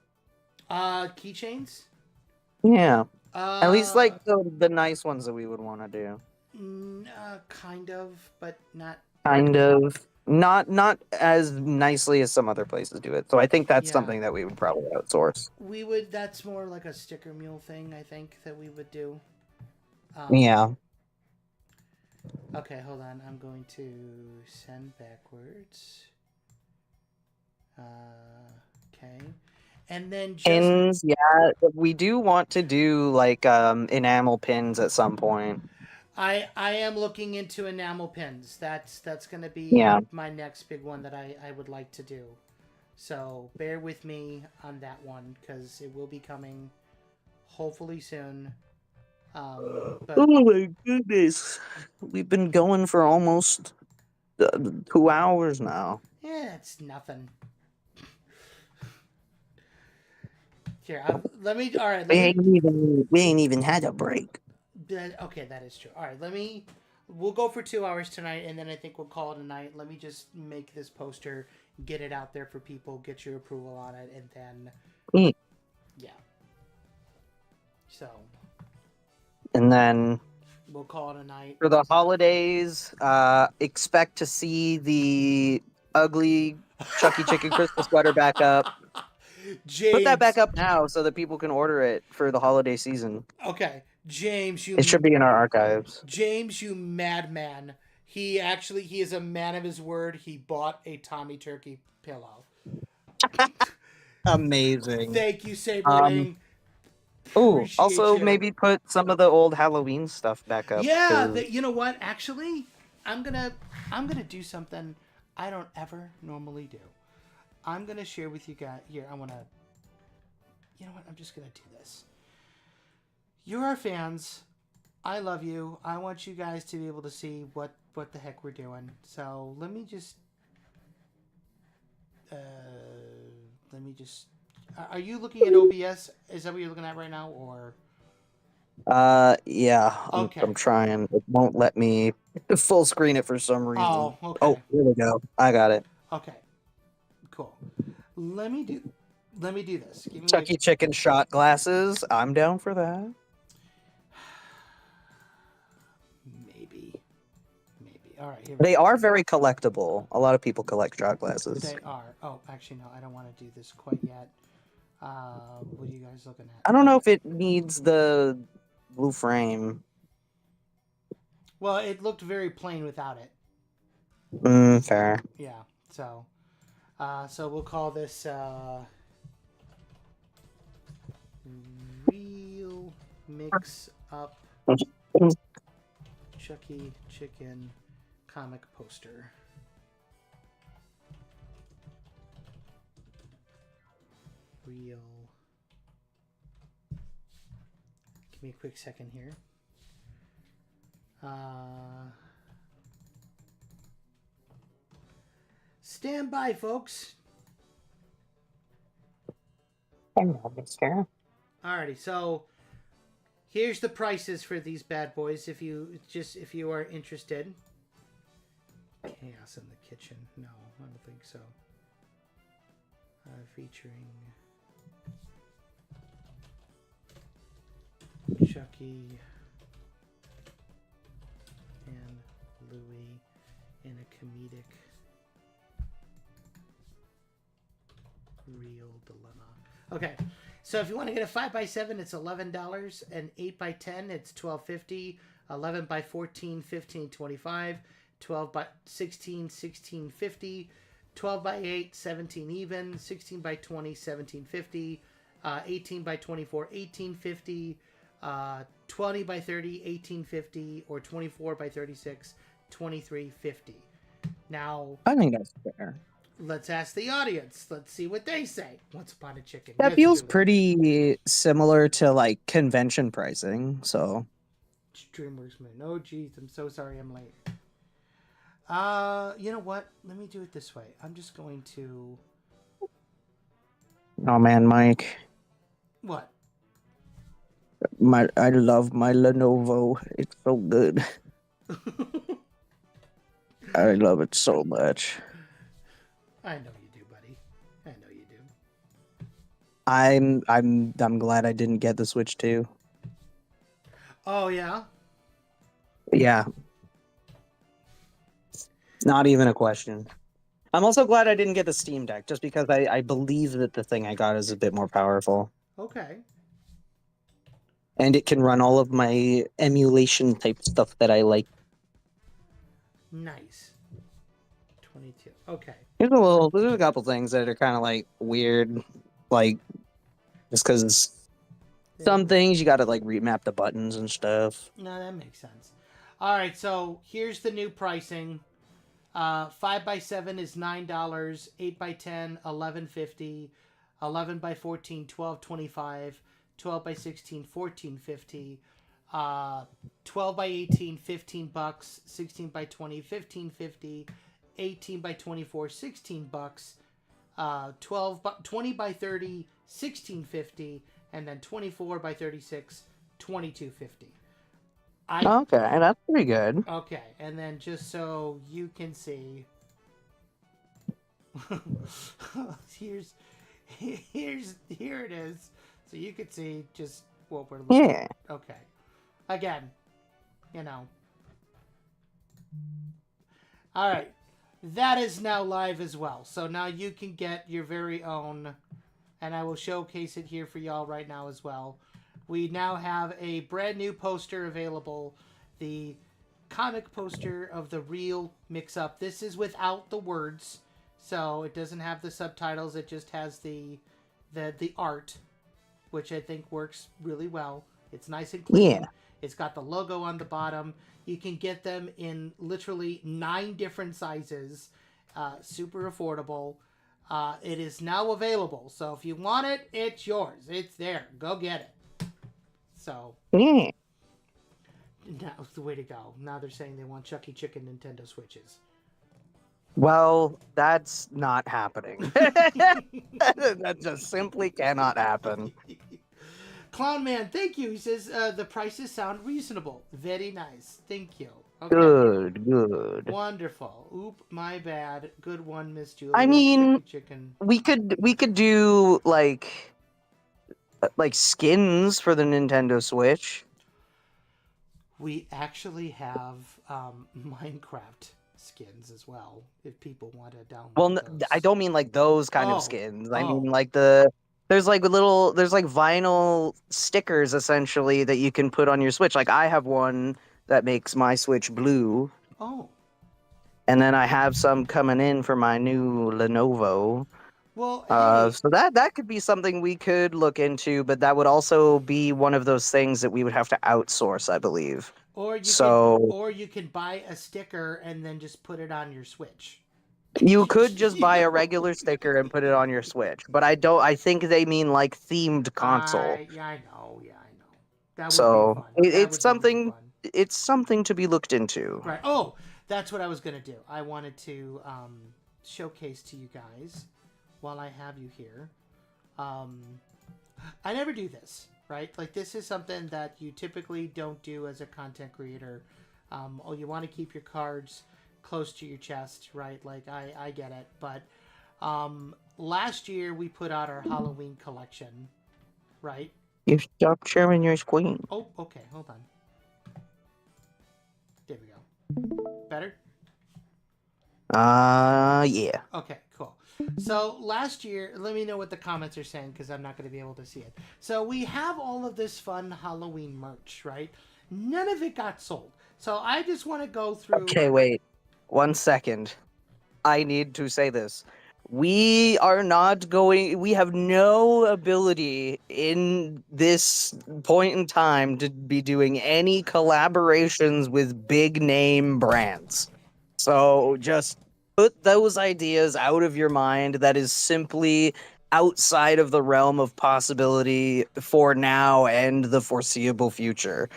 Keychains? Yeah, at least Uh, like the nice ones that we would want to do. kind of, but not. Kind of. Not as nicely as some other places do it. So I think that's Yeah. something that we would probably outsource. We would. That's more like a sticker mule thing, I think, that we would do. Yeah. Okay, hold on. I'm going to send backwards. Okay. And then just. Pins, yeah. We do want to do like enamel pins at some point. I am looking into enamel pins. That's going to be Yeah. my next big one that I would like to do. So bear with me on that one because it will be coming hopefully soon. But Oh my goodness. We've been going for almost 2 hours now. yeah, it's nothing. Here, let me. All right, We let me. ain't even had a break. Okay, that is true. All right, let me. We'll go for 2 hours tonight, and then I think we'll call it a night. Let me just make this poster, get it out there for people, get your approval on it, and then Mm. yeah. So And then we'll call it a night. for the holidays, expect to see the ugly Chucky Chicken Christmas sweater back up. James, Put that back up now so that people can order it for the holiday season. Okay, James, It should be in our archives. James, you madman. He is a man of his word. He bought a Tommy Turkey pillow. Amazing. Thank you, Saberwing. Ooh, Appreciate also you. maybe put some of the old Halloween stuff back up. Yeah, 'cause- you know what? Actually, I'm gonna do something I don't ever normally do. I'm gonna share with you guys. Here, I wanna. You know what? I'm just gonna do this. You're our fans. I love you. I want you guys to be able to see what the heck we're doing. So let me just. Let me just. Are you looking at OBS? Is that what you're looking at right now, or? Yeah. Okay. I'm trying. It won't let me full screen it for some reason. Oh, okay. Oh, here we go. I got it. Okay. Cool. Let me do this. Give me Chucky Chicken shot glasses. I'm down for that. Maybe. All right. Here we They go. are very collectible. A lot of people collect shot glasses. They are. Oh, actually, no. I don't want to do this quite yet. What are you guys looking at? I don't know if it needs the blue frame. Well, it looked very plain without it. Fair. Yeah. So, so we'll call this real mix up Chucky Chicken comic poster. Real. Give me a quick second here. Stand by, folks. Hello, mister. Alrighty, so here's the prices for these bad boys. If you are interested. Chaos in the kitchen. No, I don't think so. Featuring Chucky and Louie in a comedic real dilemma. Okay, so if you want to get a 5x7, it's $11. An 8x10, it's $12.50. 11 by 14, $15.25. 12 by 16, $16.50. 12 by 8, 17 even. 16 by 20, $17.50. 18 by 24, $18.50. 20 by 30, $18.50. Or 24 by 36, $23.50. Now, I think that's fair. let's ask the audience. Let's see what they say. Once Upon a Chicken. That Yes, feels Julie. pretty similar to like convention pricing. So, DreamWorks man. Oh, geez. I'm so sorry I'm late. You know what? Let me do it this way. I'm just going to... oh man, Mike, What? I love my Lenovo. It's so good. I love it so much. I know you do, buddy. I know you do. I'm glad I didn't get the Switch 2. Oh, yeah? Yeah. Not even a question. I'm also glad I didn't get the Steam Deck, just because I believe that the thing I got is a bit more powerful. Okay. And it can run all of my emulation type stuff that I like. Nice. 22. Okay. There's a couple things that are kind of like weird, like just because some things you got to like remap the buttons and stuff. No, that makes sense. All right, so here's the new pricing. 5x7 is $9. 8x10, $11.50. 11 by 14, $12.25. 12 by 16, $14.50. 12 by 18, $15. 16 by 20, $15.50. 18 by 24, $16. 20 by 30, $16.50. And then 24 by 36, $22.50. Okay, that's pretty good. Okay, and then just so you can see, here it is, so you can see just what we're looking at. Okay, again, you know. All right, that is now live as well. So now you can get your very own, and I will showcase it here for y'all right now as well. We now have a brand new poster available, the comic poster of the real mix-up. This is without the words, so it doesn't have the subtitles. It just has the art, which I think works really well. It's nice and clean. Yeah. It's got the logo on the bottom. You can get them in literally 9 different sizes. Super affordable. It is now available, so if you want it, it's yours. It's there. Go get it. So, Yeah. now's the way to go. Now they're saying they want Chucky Chicken Nintendo Switches. Well, that's not happening. That just simply cannot happen. Clown Man, thank you. He says the prices sound reasonable. Very nice. Thank you. Okay. Good. Wonderful. Oop, my bad. Good one, Miss Julia. I mean, Chucky Chicken. we could do like skins for the Nintendo Switch. We actually have Minecraft skins as well, if people want to download Well, those. I don't mean like those kind Oh, of skins. I oh. mean like there's like vinyl stickers essentially that you can put on your Switch. Like I have one that makes my Switch blue, Oh. and then I have some coming in for my new Lenovo. Well, hey. So that could be something we could look into, but that would also be one of those things that we would have to outsource, I believe. Or you can buy a sticker and then just put it on your Switch. You could just buy a regular sticker and put it on your Switch, but I think they mean like themed console. Yeah, I know. That would So be fun. it's something. It's something to be looked into. Right. Oh, that's what I was gonna do. I wanted to showcase to you guys while I have you here. I never do this, right? Like, this is something that you typically don't do as a content creator. You want to keep your cards close to your chest, right? Like, I get it. But last year we put out our Halloween collection, right? You stop sharing your screen. Oh, okay. Hold on. There we go. Better? Yeah. Okay, cool. So last year, let me know what the comments are saying because I'm not going to be able to see it. So we have all of this fun Halloween merch, right? None of it got sold. So I just want to go through. Okay, wait. 1 second. I need to say this. We are not going. We have no ability in this point in time to be doing any collaborations with big name brands. So just put those ideas out of your mind. That is simply outside of the realm of possibility for now and the foreseeable future.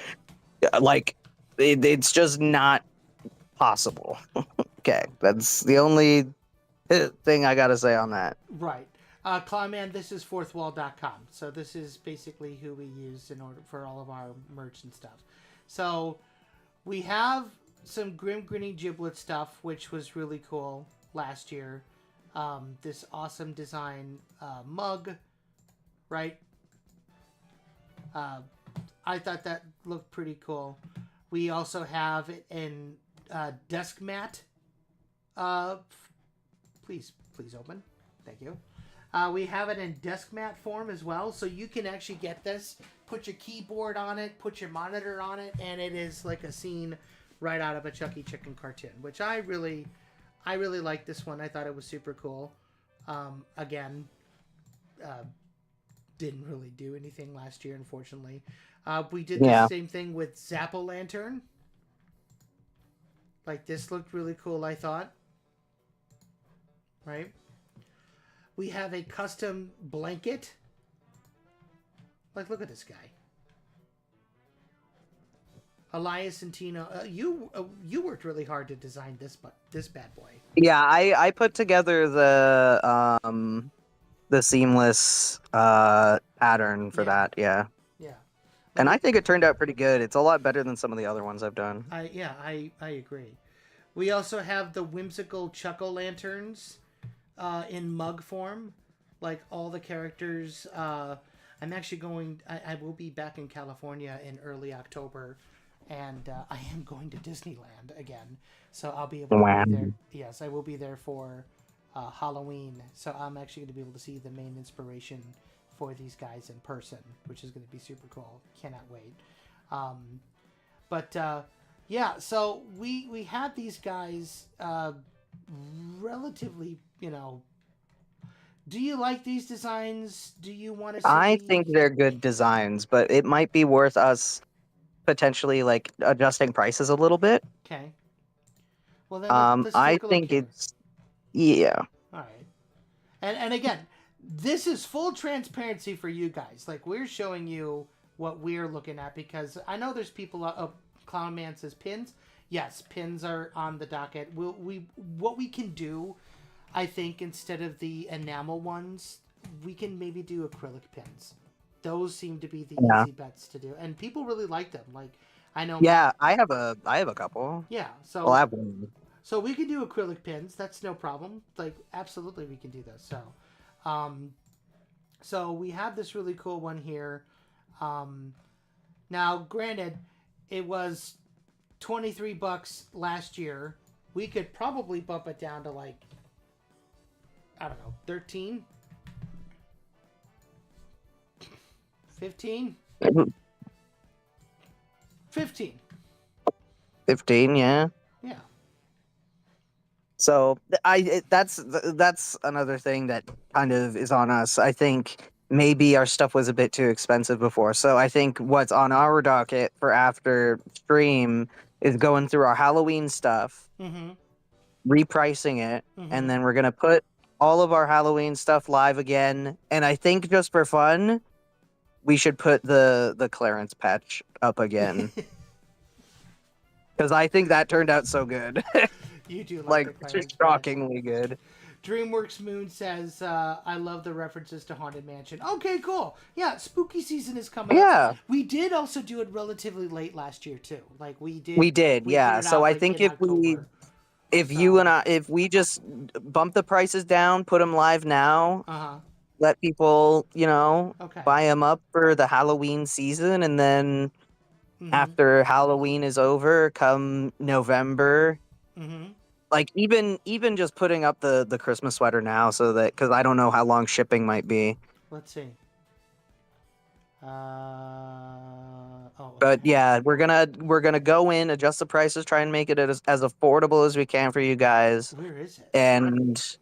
Like, it's just not possible. Okay, that's the only thing I gotta say on that. Right. Clawman, this is fourthwall.com. So this is basically who we use in order for all of our merch and stuff. So we have some Grim Grinning Giblet stuff, which was really cool last year. This awesome design mug, right? I thought that looked pretty cool. We also have it in desk mat. Please open. Thank you. We have it in desk mat form as well, so you can actually get this, put your keyboard on it, put your monitor on it, and it is like a scene right out of a Chucky Chicken cartoon, which I really like this one. I thought it was super cool. Again, didn't really do anything last year, unfortunately. We did the same thing with Zappo Lantern. Like, this looked really cool, I thought. Right? We have a custom blanket. Like, look at this guy. Elias and Tino, you worked really hard to design this bad boy. Yeah, I put together the seamless pattern for that. Yeah. Yeah. And I think it turned out pretty good. It's a lot better than some of the other ones I've done. I agree. We also have the whimsical Chucko lanterns in mug form. Like, all the characters. I'm actually going. I will be back in California in early October, and I am going to Disneyland again. So I'll be able to be there. Yes, I will be there for Halloween. So I'm actually going to be able to see the main inspiration for these guys in person, which is going to be super cool. Cannot wait. Yeah, so we had these guys relatively, do you like these designs? Do you want to see... I think they're good designs, but it might be worth us potentially, like, adjusting prices a little bit. Okay. Well, then let's I take a look think here. it's... Yeah. All right. And again, this is full transparency for you guys. Like, we're showing you what we're looking at, because I know there's people... Clown Man says pins. Yes, pins are on the docket. What we can do, I think, instead of the enamel ones, we can maybe do acrylic pins. Those seem to be the easy bets to do, and people really like them. Like, I know. Yeah, I have a couple. Yeah, so I'll have one. So we can do acrylic pins. That's no problem. Like, absolutely, we can do this. So we have this really cool one here. Now, granted, it was $23 last year. We could probably bump it down to, like, I don't know, 13? 15? 15. 15, yeah. Yeah. So that's another thing that kind of is on us. I think maybe our stuff was a bit too expensive before. So I think what's on our docket for after stream is going through our Halloween stuff, repricing it, and then we're gonna put all of our Halloween stuff live again. And I think just for fun, we should put the clearance patch up again. Because I think that turned out so good. You do like the clearance shockingly good. DreamWorks Moon says, I love the references to Haunted Mansion. Okay, cool. Yeah, spooky season is coming up. Yeah, We did also do it relatively late last year, too. Like, we did. we put Yeah. it So out, I like, think in October. if So, you and I, if we just bump the prices down, put them live now, uh-huh. let people, Okay. buy them up for the Halloween season, and then Mm-hmm. after Halloween is over, come November, Mm-hmm. like even just putting up the Christmas sweater now, so that because I don't know how long shipping might be. Let's see. Oh, But okay. yeah, we're gonna go in, adjust the prices, try and make it as affordable as we can for you guys, Where is it? and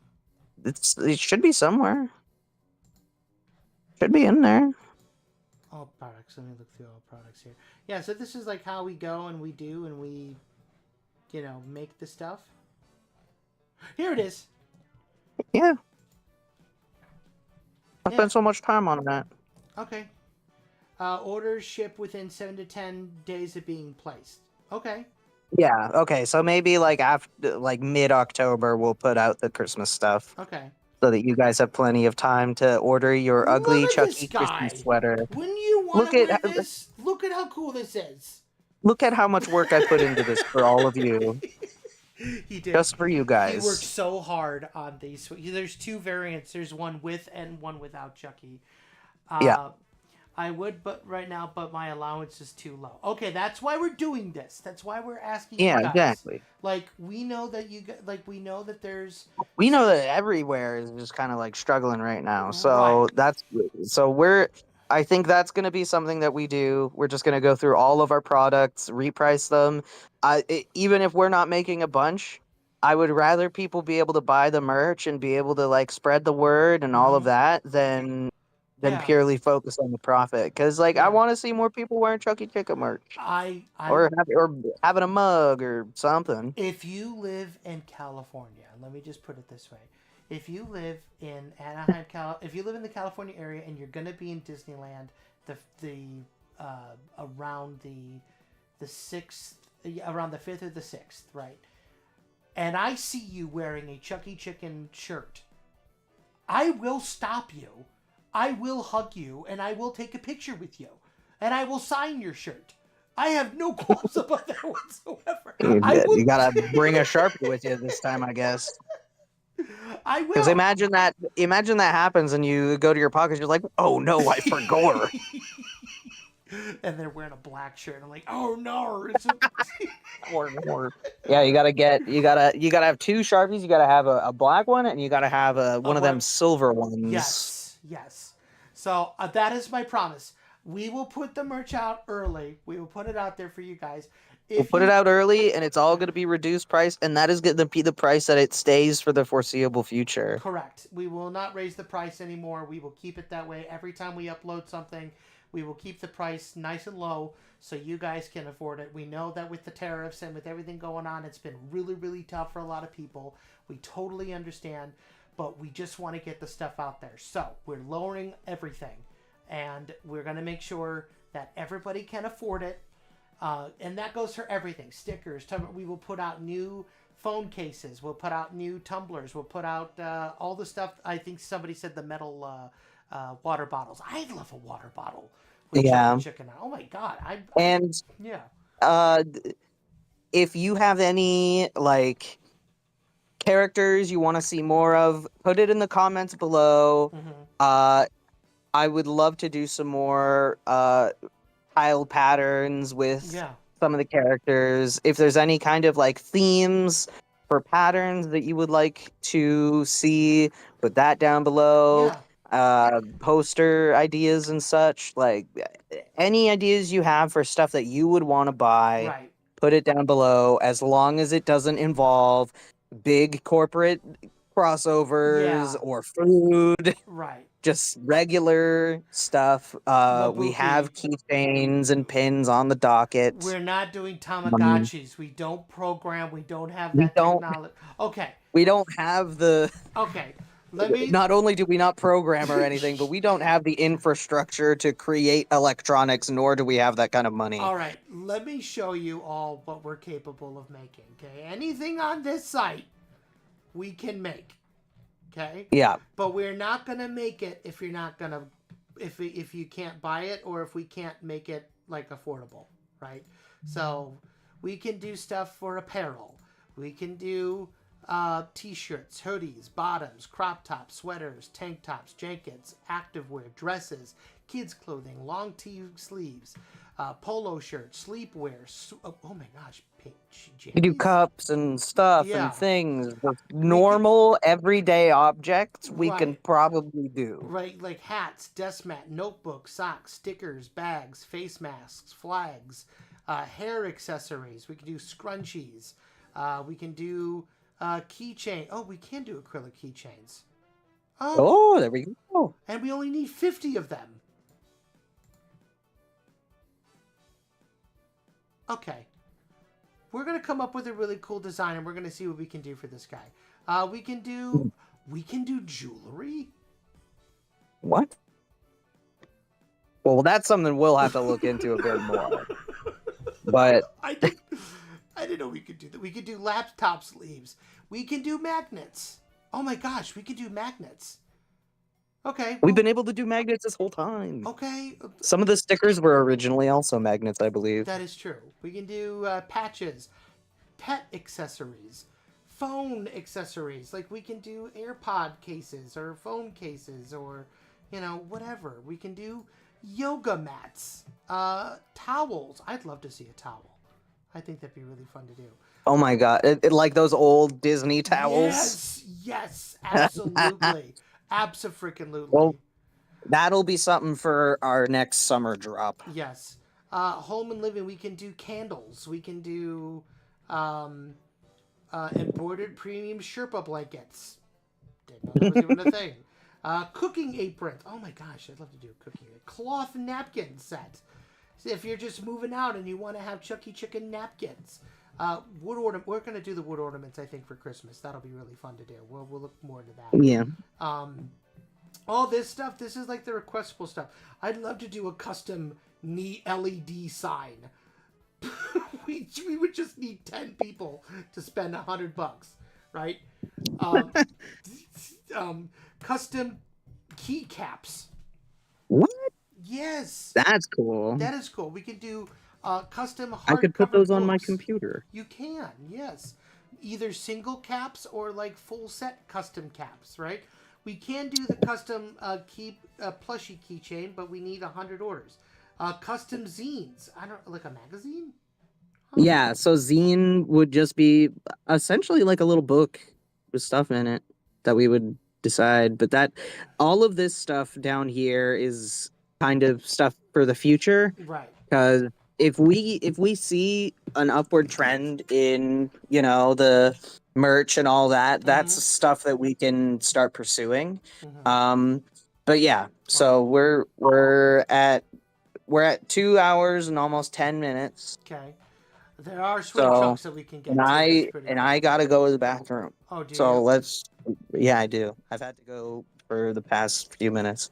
it should be somewhere. Should be in there. All products. Let me look through all products here. Yeah, so this is like how we go and we do and we, make the stuff. Here it is. Yeah, I Yeah. spent so much time on that. Okay. Orders ship within 7 to 10 days of being placed. Okay. Yeah. Okay. So maybe like after like mid-October, we'll put out the Christmas stuff Okay. so that you guys have plenty of time to order your Look ugly at this Chucky Christmas guy. sweater. Wouldn't you want Look to at wear this? Look at how cool this is. look at how much work I put into this for all of you, He did. just for you He worked guys. so hard on these. There's two variants. There's one with and one without Chucky. Yeah. I would, but right now, but my allowance is too low. Okay, that's why we're doing this. That's why we're asking Yeah. you guys. Exactly. Like we know that we know that there's We know that everywhere is just kind of like struggling right now. Right. So I think that's going to be something that we do. We're just going to go through all of our products, reprice them. Even if we're not making a bunch, I would rather people be able to buy the merch and be able to like spread the word and all of Mhm. that than Yeah. purely focus on the profit. Because like I Yeah. want to see more people wearing Chucky Chicken merch I or having a mug or something. If you live in California, let me just put it this way. If you live in Anaheim, if you live in the California area and you're going to be in Disneyland around the 6th, around the 5th or the 6th, right? And I see you wearing a Chucky Chicken shirt, I will stop you. I will hug you and I will take a picture with you. And I will sign your shirt. I have no qualms about that whatsoever. I will. You gotta bring a Sharpie with you this time, I guess. I Because will. imagine that happens and you go to your pockets, you're like, oh no, I forgot. And they're wearing a black shirt. I'm like, oh no. It's Yeah, you gotta have two Sharpies. You gotta have a black one and you gotta have one of them black- silver ones. Yes. So that is my promise. We will put the merch out early. We will put it out there for you guys. We'll put it out early, and it's all going to be reduced price, and that is going to be the price that it stays for the foreseeable future. Correct. We will not raise the price anymore. We will keep it that way. Every time we upload something, we will keep the price nice and low so you guys can afford it. We know that with the tariffs and with everything going on, it's been really, really tough for a lot of people. We totally understand, but we just want to get the stuff out there. So we're lowering everything, and we're going to make sure that everybody can afford it. And that goes for everything. Stickers. We will put out new phone cases. We'll put out new tumblers. We'll put out all the stuff. I think somebody said the metal water bottles. I'd love a water bottle with Chucky Chicken. Oh my god! If you have any like characters you want to see more of, put it in the comments below. Mm-hmm. I would love to do some more tile patterns with some of the characters. If there's any kind of like themes for patterns that you would like to see, put that down below. Poster ideas and such, like any ideas you have for stuff that you would want to buy, put it down below, as long as it doesn't involve big corporate crossovers or food. Just regular stuff. We have keychains and pins on the docket. We're not doing Tamagotchis. We don't program. We don't have that technology. Okay. We don't have the... Okay. Not only do we not program or anything, but we don't have the infrastructure to create electronics, nor do we have that kind of money. All right. Let me show you all what we're capable of making, okay? Anything on this site, we can make. Okay. Yeah. But we're not gonna make it if you're not gonna, if you can't buy it, or if we can't make it like affordable, right? So we can do stuff for apparel. We can do t-shirts, hoodies, bottoms, crop tops, sweaters, tank tops, jackets, activewear, dresses, kids clothing, long sleeves, polo shirts, sleepwear. Oh my gosh, You do jammies? cups and stuff Yeah. and things. The We could- normal, everyday objects we can Right. probably do. Right, like hats, desk mat, notebooks, socks, stickers, bags, face masks, flags, hair accessories. We can do scrunchies. We can do keychain. Oh, we can do acrylic keychains. Oh, Oh, there we go. and we only need 50 of them. Okay. We're going to come up with a really cool design, and we're going to see what we can do for this guy. We can do jewelry. What? Well, that's something we'll have to look into a bit more. But I didn't know we could do that. We could do laptop sleeves. We can do magnets. Oh my gosh, we could do magnets. Okay. we've been able to do magnets this whole time. Okay. Some of the stickers were originally also magnets, I believe. That is true. We can do patches, pet accessories, phone accessories. Like we can do AirPod cases or phone cases or, whatever. We can do yoga mats, towels. I'd love to see a towel. I think that'd be really fun to do. Oh my god. Like those old Disney towels. Yes, absolutely. Abso-freaking-lutely. Well, that'll be something for our next summer drop. Yes. Home and living, we can do candles. We can do embroidered premium Sherpa blankets. Didn't know that was even a thing. Cooking aprons. Oh my gosh, I'd love to do a cooking apron. Cloth napkin set. So if you're just moving out and you want to have Chucky chicken napkins. Wood ornament. We're going to do the wood ornaments, I think, for Christmas. That'll be really fun to do. We'll look more into that. Yeah. All this stuff, this is like the requestable stuff. I'd love to do a custom LED sign. we would just need 10 people to spend $100, right? Custom keycaps. What? Yes. That's cool. That is cool. We can do custom hardcover I could put those on my books. computer. You can, yes. Either single caps or like full set custom caps, right? We can do the custom plushie keychain, but we need 100 orders. Custom zines. I don't like a magazine. Yeah, so zine would just be essentially like a little book with stuff in it that we would decide. But that all of this stuff down here is kind of stuff for the future. Right. Because if we see an upward trend in, the merch and all that, that's stuff that we can start pursuing. But yeah, so we're at 2 hours and almost 10 minutes. Okay. There are swing chunks that we can get. And I gotta go to the bathroom. Oh, do So you? yeah, I do. I've had to go for the past few minutes.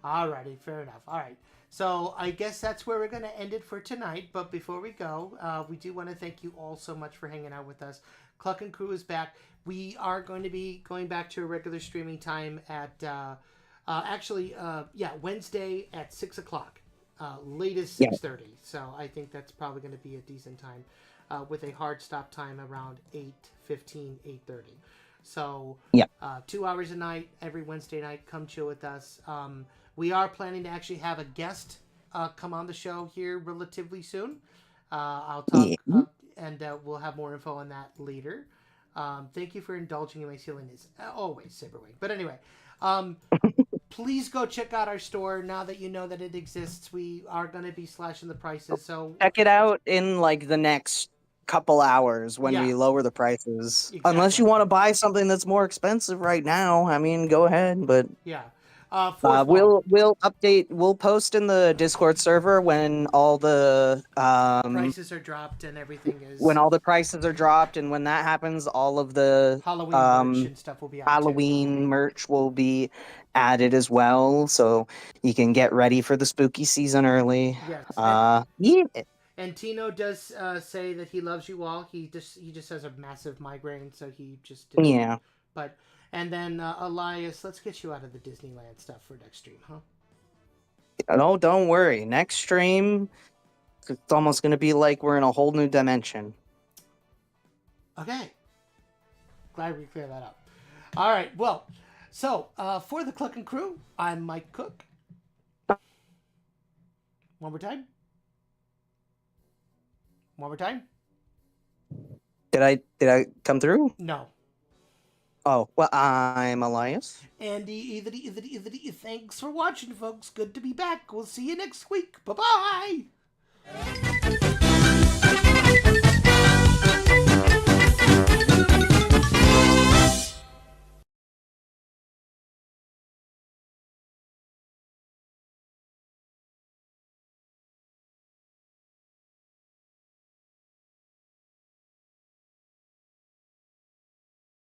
Alrighty, fair enough. All right. So I guess that's where we're going to end it for tonight. But before we go, we do want to thank you all so much for hanging out with us. Cluckin Crew is back. We are going to be going back to a regular streaming time at, Wednesday at 6 o'clock. Latest 6:30. So I think that's probably going to be a decent time with a hard stop time around 8:15, 8:30. So 2 hours a night, every Wednesday night. Come chill with us. We are planning to actually have a guest come on the show here relatively soon. I'll talk, and we'll have more info on that later. Thank you for indulging in my silliness. Always, Saberwing. But anyway, please go check out our store now that you know that it exists. We are going to be slashing the prices. So check it out in like the next couple hours when we lower the prices. Exactly. Unless you want to buy something that's more expensive right now, I mean, go ahead. But we'll update. We'll post in the Discord server when all the prices are dropped and everything is. When all the prices are dropped, and when that happens, all of the Halloween merch and stuff will be out Halloween merch will be added as well, so you can get ready for the spooky season early. Yes. And Tino does say that he loves you all. He just has a massive migraine, so he just yeah. But And then, Elias, let's get you out of the Disneyland stuff for next stream, huh? No, don't worry. Next stream, it's almost going to be like we're in a whole new dimension. Okay. Glad we cleared that up. All right. Well, so for the Cluckin Crew, I'm Mike Cook. One more time. One more time. Did I come through? No. Oh, well, I'm Elias. Andy, thanks for watching, folks. Good to be back. We'll see you next week. Bye-bye.